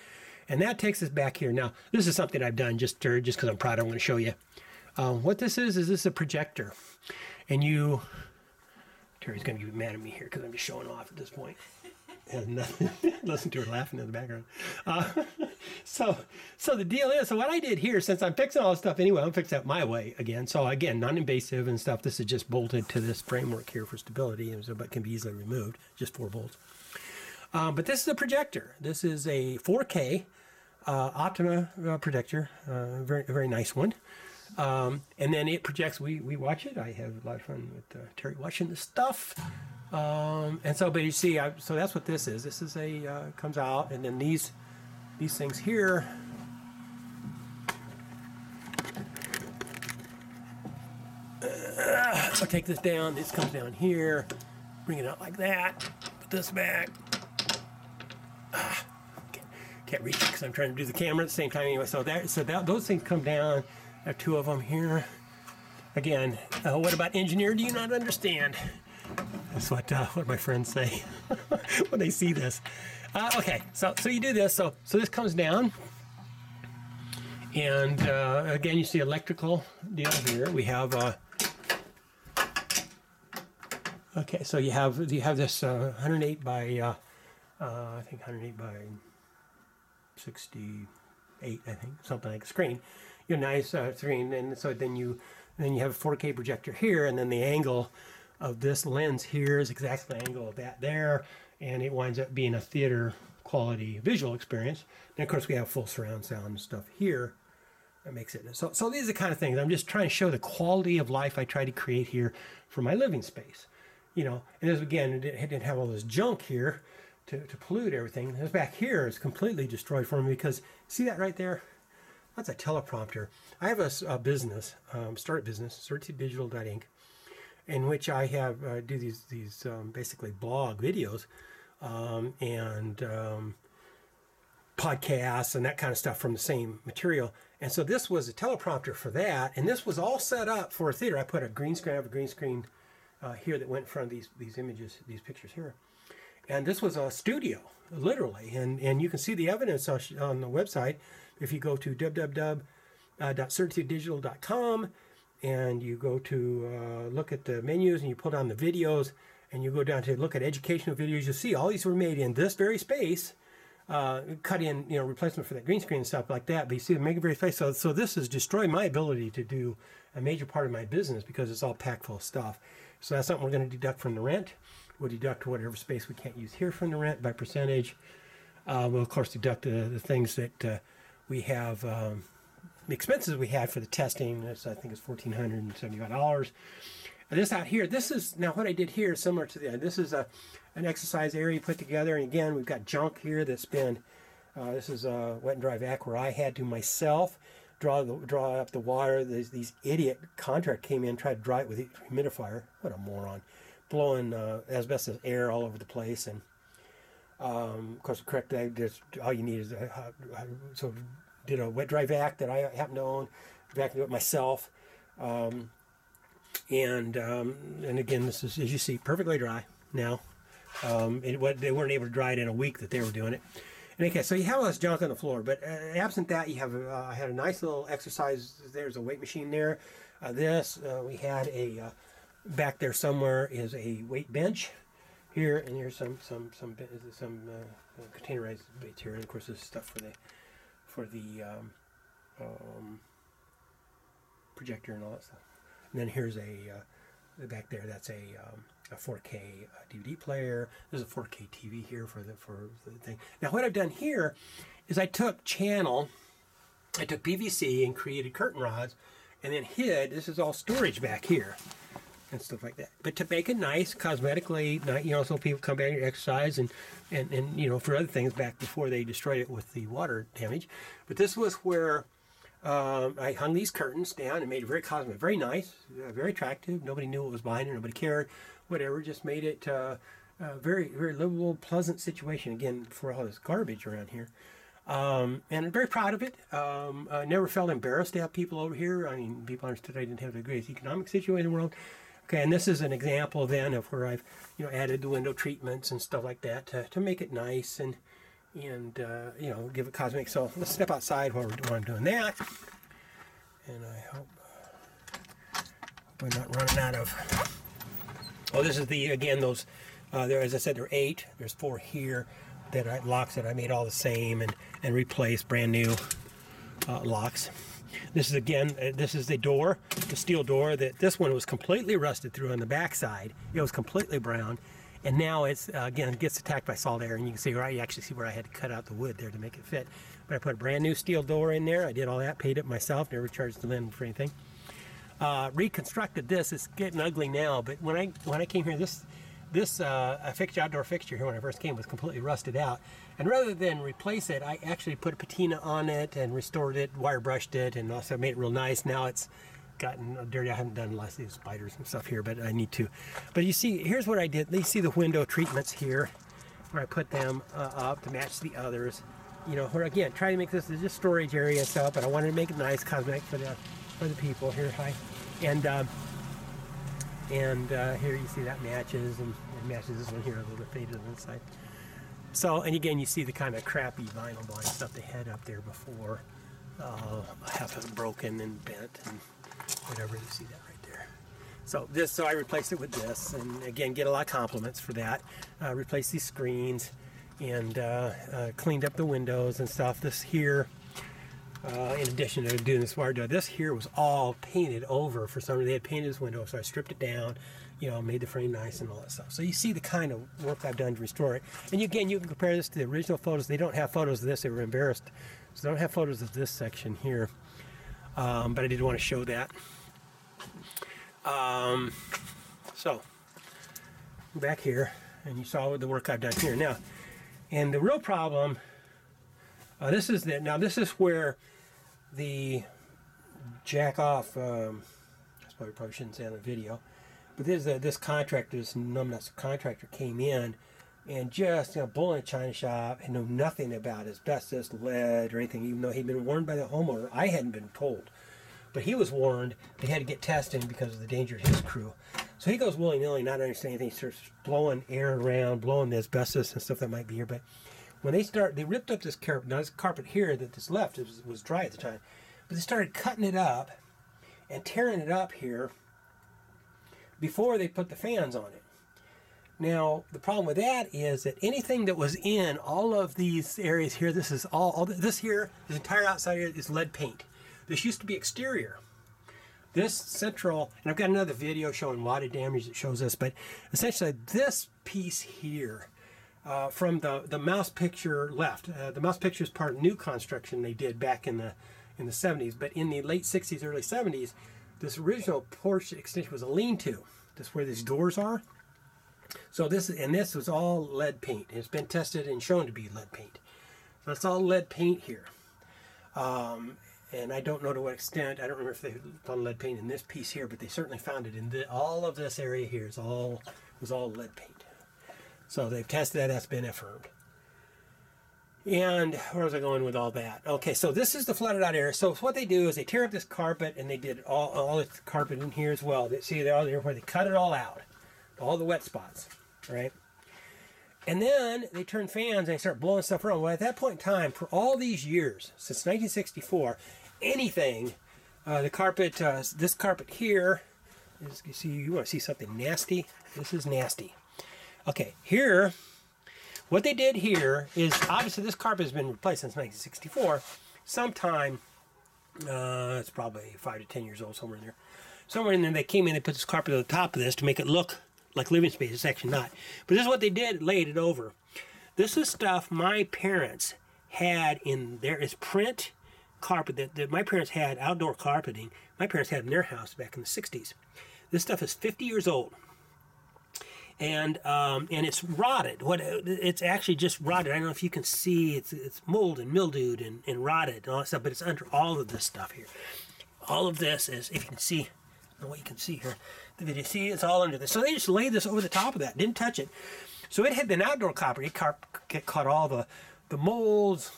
and that takes us back here. Now, this is something I've done just because I'm proud. I'm going to show you. What this is a projector. And Terry's going to get mad at me here because I'm just showing off at this point. Has nothing. Listen to her laughing in the background. So the deal is, so what I did here, since I'm fixing all this stuff anyway, I'm fixing it my way again. So again, non-invasive and stuff. This is just bolted to this framework here for stability, but can be easily removed. Just 4 bolts. But this is a projector. This is a 4K Optima projector, very very nice one. And then it projects. We watch it. I have a lot of fun with Terry watching this stuff. And so, but you see, so that's what this is. This is comes out, and then these things here. I'll take this down. This comes down here. Bring it out like that. Put this back. Can't reach it because I'm trying to do the camera at the same time anyway. So those things come down. I have 2 of them here. Again, what about engineer do you not understand? That's what my friends say when they see this. Okay, so you do this. So this comes down, and again, you see electrical deal here. We have okay, so you have this 108 by I think 108 by 68, I think, something like a screen. Your nice screen, and so then you have a 4K projector here, and then the angle of this lens here is exactly the angle of that there, and it winds up being a theater quality visual experience. And of course we have full surround sound and stuff here that makes it. So these are the kind of things I'm just trying to show the quality of life I try to create here for my living space. You know, and this again, it didn't have all this junk here to pollute everything. This back here is completely destroyed for me because see that right there? That's a teleprompter. I have a business, started business, certdigital.inc, in which I have do these basically blog videos and podcasts and that kind of stuff from the same material. And so this was a teleprompter for that, and this was all set up for a theater. I put a green screen, I have a green screen here that went in front of these images, these pictures here. And this was a studio, literally, and you can see the evidence on the website if you go to www.certdigital.com and you go to look at the menus and you pull down the videos and you go down to look at educational videos. You'll see all these were made in this very space, cut in, you know, replacement for that green screen and stuff like that. But you see the mega very space. So this has destroyed my ability to do a major part of my business because it's all packed full of stuff. So that's something we're going to deduct from the rent. We'll deduct whatever space we can't use here from the rent by percentage. We'll, of course, deduct the things that we have, the expenses we had for the testing. That's, I think it's $1,475. And this out here, this is, now what I did here is similar to this is an exercise area put together. And again, we've got junk here that's been, this is a wet and dry vac where I had to myself draw up the water. These idiot contract came in, tried to dry it with a humidifier. What a moron. Blowing asbestos air all over the place, and of course, correct that. Just all you need is so did a wet dry vac that I happen to own, vacuumed it myself, and again, this is, as you see, perfectly dry now. They weren't able to dry it in a week that they were doing it. And okay, so you have all this junk on the floor, but absent that, you have I had a nice little exercise. There's a weight machine there. We had a back there somewhere is a weight bench here, and here's some containerized weights here, and of course this is stuff for the projector and all that stuff. And then here's back there, that's a 4K DVD player. There's a 4K TV here for the thing. Now what I've done here is I took PVC and created curtain rods, and then this is all storage back here and stuff like that. But to make it nice, cosmetically, you know, so people come back and exercise and you know, for other things back before they destroyed it with the water damage. But this was where I hung these curtains down and made it very cosmetic, very nice, very attractive. Nobody knew what was behind it, nobody cared, whatever. Just made it a very, very livable, pleasant situation, again, for all this garbage around here. And I'm very proud of it. I never felt embarrassed to have people over here. I mean, people understood I didn't have the greatest economic situation in the world. Okay, and this is an example then of where I've, you know, added the window treatments and stuff like that to make it nice and you know, give it cosmetic. So let's step outside while I'm doing that. And I hope we're not running out of. Oh, this is again those. There, as I said, there are 8. There's 4 here locks that I made all the same and replaced brand new locks. This is this is the door, the steel door. This one was completely rusted through on the back side. It was completely brown, and now it's again gets attacked by salt air. And you can see you actually see where I had to cut out the wood there to make it fit. But I put a brand new steel door in there. I did all that, paid it myself, never charged the landlord for anything. Reconstructed this. It's getting ugly now, but when I came here, this outdoor fixture here when I first came was completely rusted out, and rather than replace it, I actually put a patina on it and restored it, wire brushed it, and also made it real nice. Now it's gotten dirty. I haven't done lots of these spiders and stuff here, but I need to. But you see, here's what I did. You see the window treatments here, where I put them up to match the others. You know, where again, try to make this just storage area and stuff, but I wanted to make it nice, cosmetic for the people here. Hi, and And here you see that matches, and it matches this one here, a little bit faded on the inside. So, and again, you see the kind of crappy vinyl blind stuff they had up there before. Half of it broken and bent and whatever. You see that right there. So I replaced it with this, and again, get a lot of compliments for that. Replaced these screens and cleaned up the windows and stuff. This here, in addition to doing this wire door, this here was all painted over for some reason. They had painted this window, so I stripped it down, you know, made the frame nice and all that stuff. So you see the kind of work I've done to restore it. And again, you can compare this to the original photos. They don't have photos of this. They were embarrassed. So they don't have photos of this section here. But I did want to show that. So back here, and you saw the work I've done here. Now, and the real problem, this is where the jack off, I probably shouldn't say on the video, but this contractor, this numbnuts contractor came in and just, bull in a china shop and know nothing about asbestos, lead, or anything, even though he'd been warned by the homeowner. I hadn't been told. But he was warned they had to get tested because of the danger to his crew. So he goes willy-nilly, not understanding anything. He starts blowing air around, blowing the asbestos and stuff that might be here. But when they ripped up this carpet. Now this carpet here that's left was dry at the time. But they started cutting it up and tearing it up here before they put the fans on it. Now, the problem with that is that anything that was in all of these areas here, this is this here, this entire outside area is lead paint. This used to be exterior. This central, and I've got another video showing water damage that shows this, but essentially this piece here, from the mouse picture left, the mouse picture is part of new construction they did back in the 70s, but in the late 60s, early 70s, this original porch extension was a lean-to. This is where these doors are. So this was all lead paint. It's been tested and shown to be lead paint. So it's all lead paint here. And I don't know to what extent. I don't remember if they found lead paint in this piece here, but they certainly found it in all of this area here. Was all lead paint. So they've tested that. That's been affirmed. And where was I going with all that? Okay, so this is the flooded out area. So what they do is they tear up this carpet, and they did all the carpet in here as well. See, they're all there where they cut it all out, all the wet spots, right? And then they turn fans and they start blowing stuff around. Well, at that point in time, for all these years, since 1964, anything, the carpet, this carpet here, you want to see something nasty? This is nasty. Okay, here, what they did here is, obviously this carpet has been replaced since 1964. Sometime, it's probably 5 to 10 years old, somewhere in there. Somewhere in there, they came in and put this carpet on the top of this to make it look like living space. It's actually not. But this is what they did, laid it over. This is stuff my parents had in there. Is print carpet that my parents had, outdoor carpeting. My parents had in their house back in the 60s. This stuff is 50 years old. And it's rotted. It's actually just rotted. I don't know if you can see, it's mold and mildewed and rotted and all that stuff, but it's under all of this stuff here. All of this is, if you can see, I don't know what you can see here, the video, see, it's all under this. So they just laid this over the top of that, didn't touch it. So it had been outdoor carpet. It caught all the molds,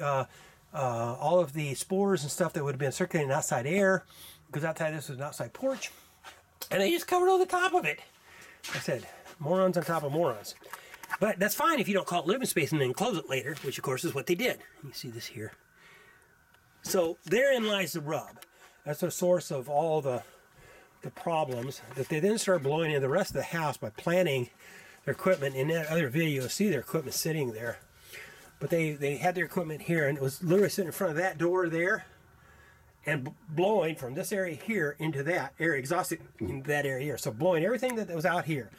all of the spores and stuff that would have been circulating outside air, because outside this was an outside porch. And they just covered over the top of it. I said, morons on top of morons. But that's fine if you don't call it living space and then close it later, which of course is what they did. You see this here. So therein lies the rub. That's the source of all the problems, that they then start blowing in the rest of the house by planting their equipment. In that other video, see their equipment sitting there. But they had their equipment here, and it was literally sitting in front of that door there and blowing from this area here into that area, exhausting into that area here. So blowing everything that was out here.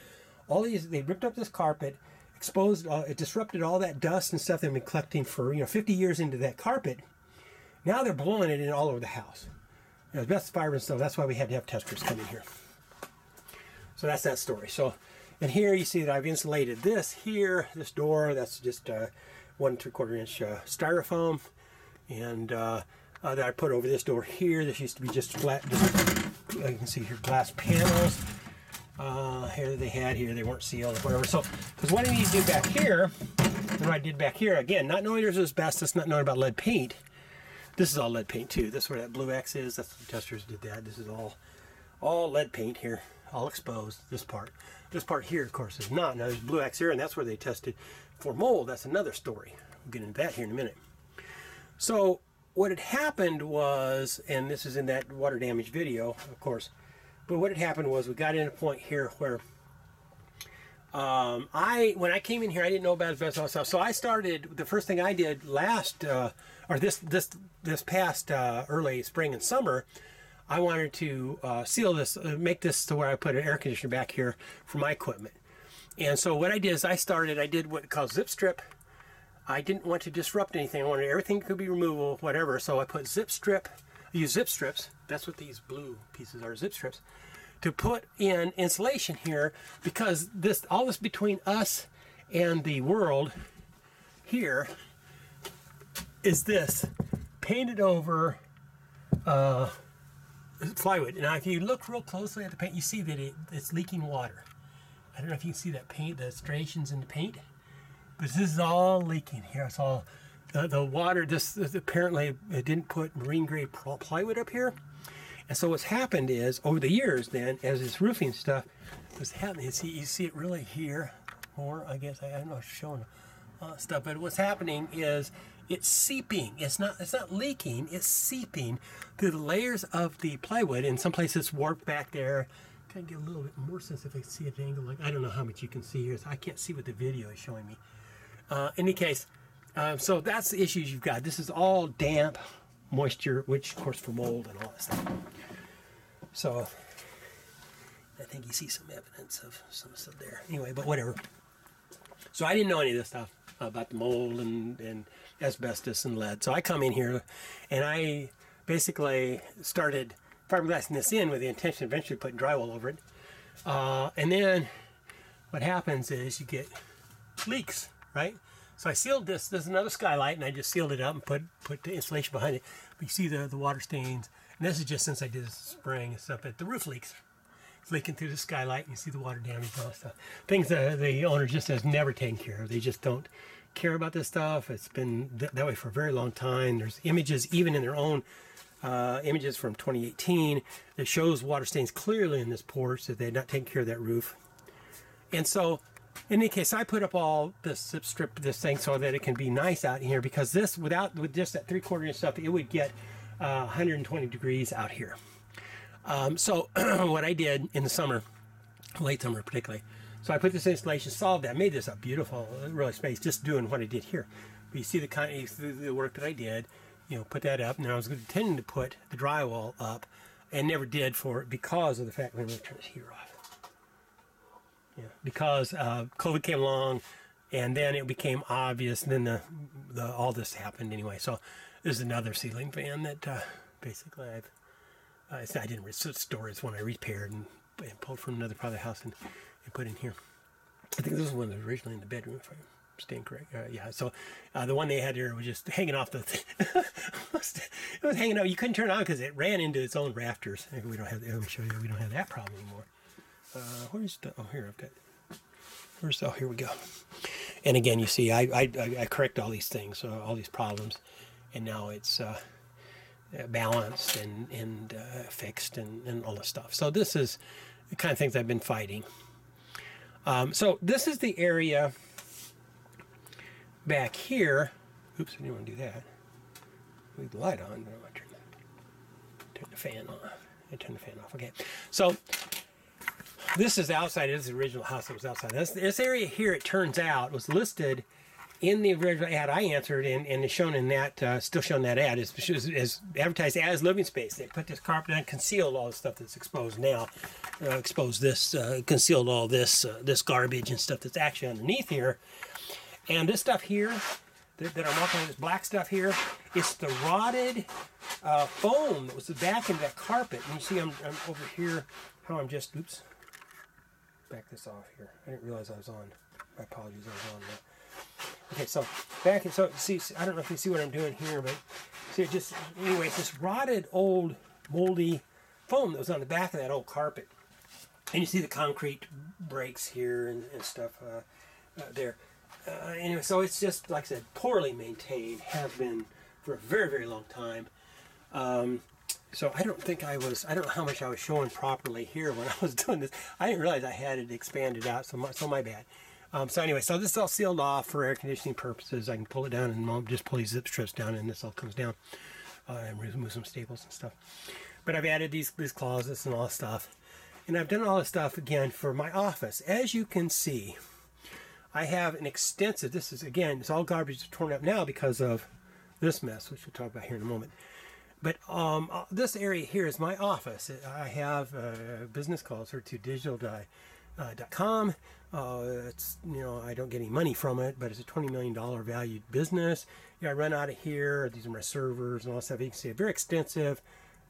All these, they ripped up this carpet, exposed, it disrupted all that dust and stuff they've been collecting for 50 years into that carpet. Now they're blowing it in all over the house. Asbestos fiber and stuff. That's why we had to have testers come in here. So that's that story. So, and here you see that I've insulated this here, this door. That's just 1 3/4 inch styrofoam, and that I put over this door here. This used to be just flat. You can see here glass panels. Here they had here. They weren't sealed or whatever. So, because what I need to do back here, and what I did back here, again, not knowing there's asbestos, not knowing about lead paint. This is all lead paint too. This is where that blue X is. That's what the testers did that. This is all lead paint here. all exposed, this part. This part here, of course, is not. Now there's blue X here, and that's where they tested for mold. That's another story. We'll get into that here in a minute. So what had happened was, and this is in that water damage video, of course, but what had happened was we got in a point here where when I came in here, I didn't know about asbestos stuff. So I started, the first thing I did this past early spring and summer, I wanted to seal this, make this to where I put an air conditioner back here for my equipment. And so what I did is I did what called zip strip. I didn't want to disrupt anything. I wanted everything could be removable, whatever. So I put zip strip, I use zip strips. That's what these blue pieces are, zip strips, to put in insulation here, because all this between us and the world here is this painted over plywood. Now if you look real closely at the paint, you see that it's leaking water. I don't know if you can see that paint, the striations in the paint, but this is all leaking here. It's all the water. This apparently it didn't put marine grade plywood up here. And so what's happened is, over the years then, as this roofing stuff was happening, you see it really here more, I guess. I don't know if it's showing stuff, but what's happening is it's seeping. It's not leaking, it's seeping through the layers of the plywood. In some places it's warped back there. Kind of get a little bit more sense if I can see at an angle. Like, I don't know how much you can see here. So I can't see what the video is showing me. In any case, so that's the issues you've got. This is all damp, moisture, which of course for mold and all that stuff. So I think you see some evidence of some stuff there. Anyway, but whatever. So I didn't know any of this stuff about the mold and asbestos and lead. So I come in here and I basically started fiberglassing this in with the intention of eventually putting drywall over it. And then what happens is you get leaks, right? So I sealed this. There's another skylight, and I just sealed it up and put the insulation behind it. But you see the water stains. And this is just since I did this spring and stuff. But the roof leaks. It's leaking through the skylight, and you see the water damage and all that stuff. Things that the owner just has never taken care of. They just don't care about this stuff. It's been that way for a very long time. There's images, even in their own images from 2018, that shows water stains clearly in this porch, that they had not taken care of that roof. And so, in any case, I put up all this zip strip, this thing, so that it can be nice out here, because this, with just that 3/4 inch stuff, it would get 120 degrees out here. So what I did in the summer, late summer particularly, so I put this insulation, solved that, made this a beautiful, really space, just doing what I did here. But you see the work that I did, put that up, and I was intending to put the drywall up, and never did because of the fact, let me turn this heater off. Yeah, because COVID came along, and then it became obvious, and then all this happened anyway. So this is another ceiling fan that basically I didn't store. It's one I repaired and pulled from another part of the house and put in here. I think this is one that was originally in the bedroom, if I'm staying correct. Yeah, so the one they had here was just hanging off the thing. It was hanging out. You couldn't turn it on because it ran into its own rafters. We don't have. Let me show you. We don't have that problem anymore. Where's the? Oh, here I've got. Oh, here we go. And again, you see, I correct all these things, all these problems, and now it's balanced and fixed and all this stuff. So this is the kind of things I've been fighting. So this is the area back here. Oops, I didn't want to do that. Leave the light on, but I want to turn the fan on. Turn the fan off. Okay. So this is outside. This is the original house that was outside. This area here, it turns out, was listed in the original ad I answered, and is shown in that, still shown in that ad, is advertised as living space. They put this carpet on, concealed all the stuff that's exposed now, exposed this, concealed all this garbage and stuff that's actually underneath here. And this stuff here that I'm walking on, this black stuff here, it's the rotted foam that was the back of that carpet. And you see I'm over here, how I'm just, oops, back this off here. I didn't realize I was on. My apologies, I was on that. Okay, so back, so see, I don't know if you see what I'm doing here, but see, just anyway, it's this rotted old moldy foam that was on the back of that old carpet, and you see the concrete breaks here and stuff there. Anyway, so it's just, like I said, poorly maintained, have been for a very, very long time. So I don't know how much I was showing properly here when I was doing this. I didn't realize I had it expanded out, so my bad. So anyway, so this is all sealed off for air conditioning purposes. I can pull it down and just pull these zip strips down and this all comes down. And remove some staples and stuff. But I've added these closets and all this stuff. And I've done all this stuff again for my office. As you can see, I have an extensive, this is again, it's all garbage torn up now because of this mess, which we'll talk about here in a moment. But this area here is my office. I have a business called certitudigital.com. It's, you know, I don't get any money from it, but it's a $20 million valued business. I run out of here. These are my servers and all that stuff. You can see a very extensive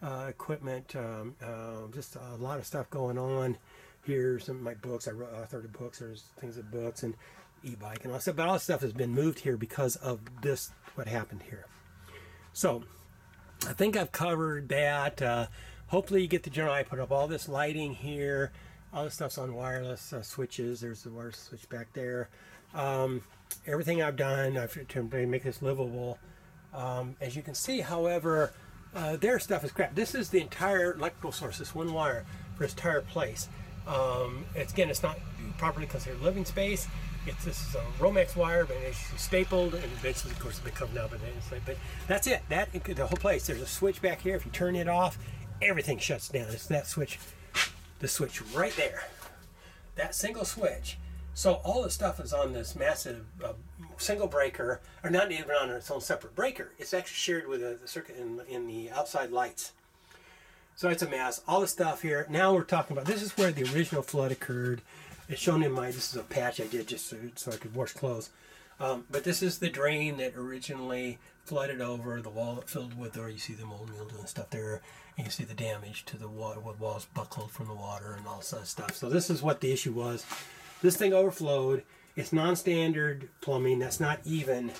equipment, just a lot of stuff going on here. Some of my books, I authored books, there's things of books and e-bike and all that stuff, but all this stuff has been moved here because of this, what happened here. So I think I've covered that. Hopefully you get the general idea. I put up all this lighting here. All this stuff's on wireless switches. There's the wireless switch back there. Everything I've done to make this livable. As you can see, however, their stuff is crap. This is the entire electrical source, this one wire for this entire place. It's not properly considered living space. This is a Romex wire, but it's stapled, and eventually, of course, it's been covered now. But that's it. The whole place. There's a switch back here. If you turn it off, everything shuts down. It's that switch, the switch right there. That single switch. So all the stuff is on this massive single breaker, or not even on its own separate breaker. It's actually shared with the circuit in the outside lights. So it's a mess. All the stuff here. Now we're talking about, this is where the original flood occurred. It's shown in this is a patch I did just so I could wash clothes. But this is the drain that originally flooded over the wall that filled with, or you see the mold mildew and stuff there. And you see the damage to the water, what walls buckled from the water and all this other stuff. So this is what the issue was. This thing overflowed. It's non-standard plumbing. That's not even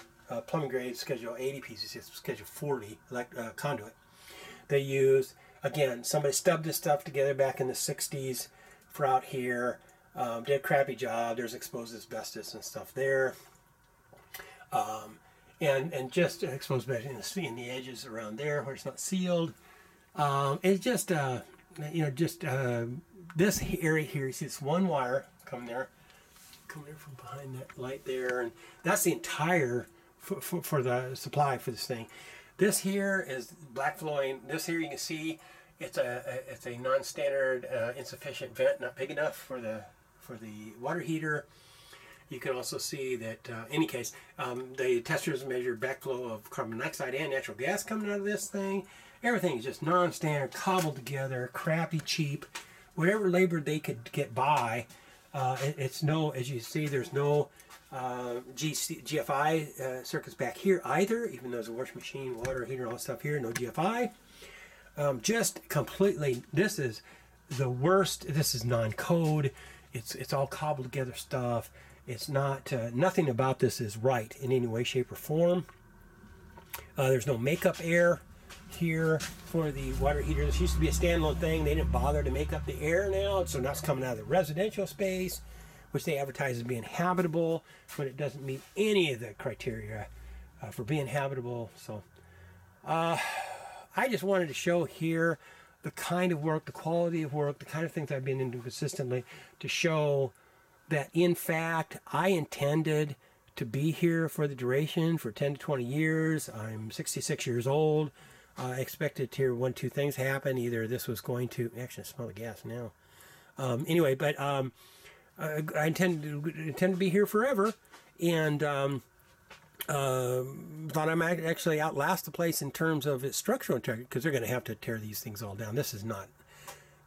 plumbing grade Schedule 80 pieces. It's Schedule 40 conduit. They used, again, somebody stubbed this stuff together back in the 60s for out here. Did a crappy job. There's exposed asbestos and stuff there. And just exposed in the edges around there where it's not sealed. It's just, this area here, you see this one wire coming there from behind that light there, and that's the entire for the supply for this thing. This here is black flowing. This here you can see it's a non-standard insufficient vent, not big enough for the water heater. You can also see that, in any case, the testers measured backflow of carbon monoxide and natural gas coming out of this thing. Everything is just non-standard, cobbled together, crappy, cheap, whatever labor they could get by. It's no, as you see, there's no GFI circuits back here either, even though there's a washing machine, water heater, all that stuff here, no GFI. Just completely, this is the worst. This is non-code. It's all cobbled together stuff. It's not, nothing about this is right in any way, shape, or form. There's no makeup air here for the water heater. This used to be a standalone thing. They didn't bother to make up the air now, so now it's coming out of the residential space, which they advertise as being habitable, when it doesn't meet any of the criteria for being habitable. So I just wanted to show here the kind of work, the quality of work, the kind of things I've been into consistently to show that, in fact, I intended to be here for the duration for 10 to 20 years. I'm 66 years old. I expected to hear two things happen. Either this was going to, actually I smell the gas now. Anyway, but I intend to be here forever, and thought I might actually outlast the place in terms of its structural integrity, because they're going to have to tear these things all down. This is not,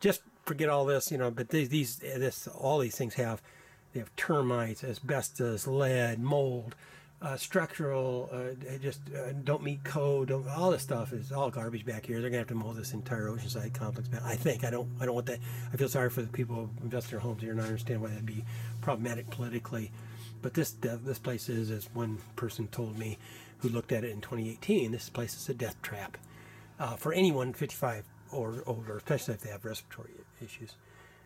just forget all this, but all these things have termites, asbestos, lead, mold, structural, don't meet code. All this stuff is all garbage back here. They're gonna have to mow this entire Oceanside complex back. I think I don't want that. I feel sorry for the people who invest their homes here, and I understand why that'd be problematic politically. But this place is, as one person told me who looked at it in 2018, this place is a death trap for anyone 55 or older, especially if they have respiratory issues.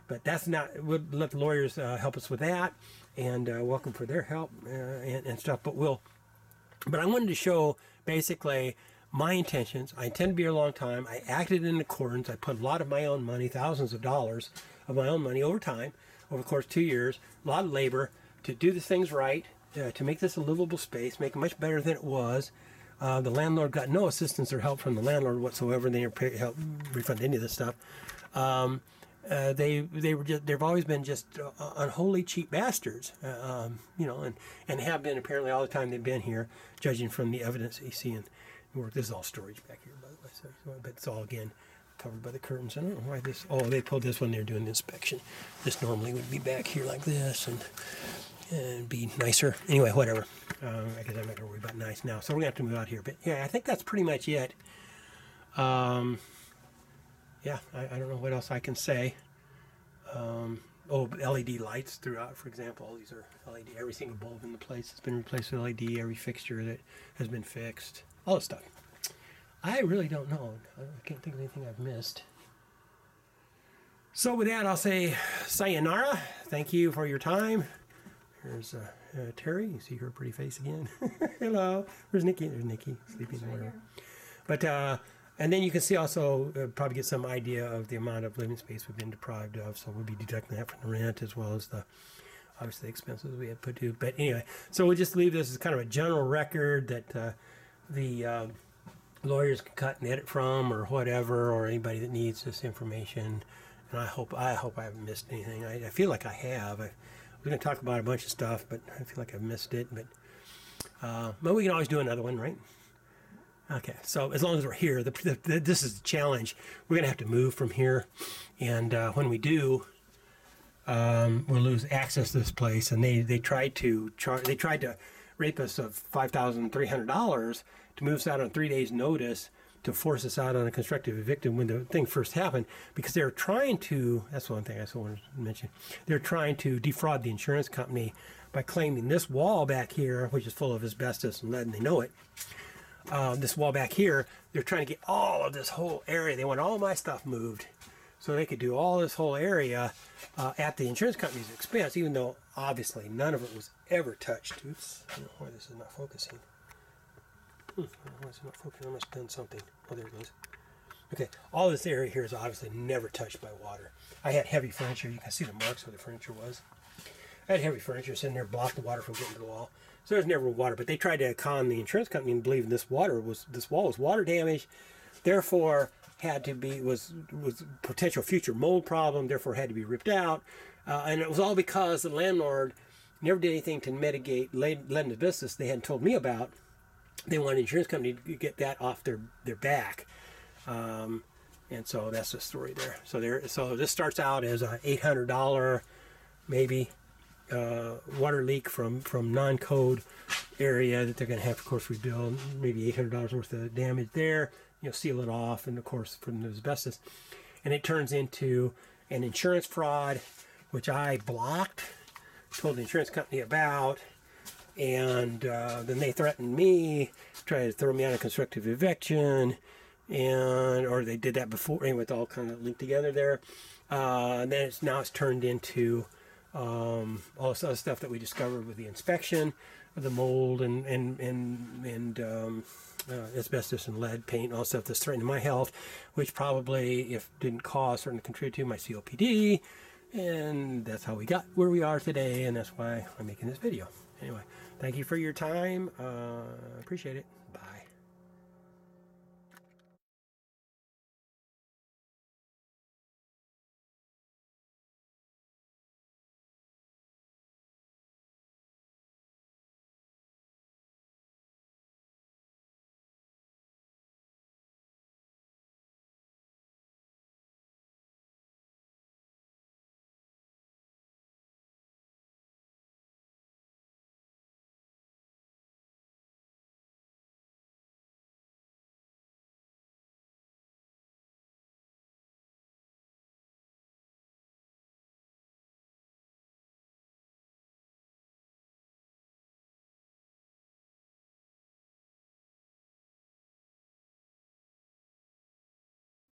But that's not, we'll let the lawyers help us with that, and welcome for their help and stuff. But I wanted to show basically my intentions. I intend to be here a long time. I acted in accordance. I put a lot of my own money, thousands of dollars of my own money over time, over the course of 2 years, a lot of labor to do the things right, to make this a livable space, make it much better than it was. The landlord got no assistance or help from the landlord whatsoever. They didn't help refund any of this stuff. They've always been just unholy cheap bastards, you know, and have been apparently all the time they've been here, judging from the evidence that you see in work. This is all storage back here, by the way, so, but it's all again covered by the curtains. I don't know why this. Oh, they pulled this when they're doing the inspection. This normally would be back here like this and be nicer. Anyway, whatever. I guess I'm not gonna worry about nice now. So we're gonna have to move out here. But yeah, I think that's pretty much it. Yeah, I don't know what else I can say. Oh, LED lights throughout, for example. All these are LED. Every single bulb in the place has been replaced with LED. Every fixture that has been fixed. All this stuff. I really don't know. I can't think of anything I've missed. So with that, I'll say sayonara. Thank you for your time. Here's Terry. You see her pretty face again. Hello. Where's Nikki? There's Nikki sleeping somewhere. But and then you can see also probably get some idea of the amount of living space we've been deprived of. So we'll be deducting that from the rent as well as the obviously expenses we had put to. But anyway, so we'll just leave this as kind of a general record that the lawyers can cut and edit from, or whatever, or anybody that needs this information. And I hope I haven't missed anything. I feel like I have. We're going to talk about a bunch of stuff, but I feel like I've missed it. But we can always do another one, right? Okay, so as long as we're here, this is the challenge. We're going to have to move from here, and when we do, we'll lose access to this place. And they tried to rape us of $5,300 to move us out on 3 days' notice to force us out on a constructive eviction when the thing first happened, because they were trying to. That's one thing I still wanted to mention. They're trying to defraud the insurance company by claiming this wall back here, which is full of asbestos and lead, and they know it. This wall back here, they're trying to get all of this whole area. They want all my stuff moved so they could do all this whole area at the insurance company's expense, even though obviously none of it was ever touched. Oops, I don't know why this is not focusing. Why is it not focusing? I must have done something. Oh, there it goes. Okay, all this area here is obviously never touched by water. I had heavy furniture. You can see the marks where the furniture was. I had heavy furniture sitting there, blocked the water from getting to the wall. So there's never water, but they tried to con the insurance company and believe this wall was water damage, therefore was potential future mold problem, therefore had to be ripped out, and it was all because the landlord never did anything to mitigate lead and asbestos they hadn't told me about. They wanted the insurance company to get that off their back, and so that's the story there. So this starts out as a $800 maybe. Water leak from non-code area that they're going to have to, of course, rebuild. Maybe $800 worth of damage there. Seal it off, and of course from the asbestos, and it turns into an insurance fraud, which I blocked, told the insurance company about, and then they threatened me, tried to throw me out of constructive eviction, or they did that before. Anyway, it's all kind of linked together there, and then it's turned into all this other stuff that we discovered with the inspection of the mold and asbestos and lead paint, all stuff that's threatening my health, which probably, if didn't cause, certainly contribute to my COPD, and that's how we got where we are today, and that's why I'm making this video. Anyway, thank you for your time. Appreciate it. Bye.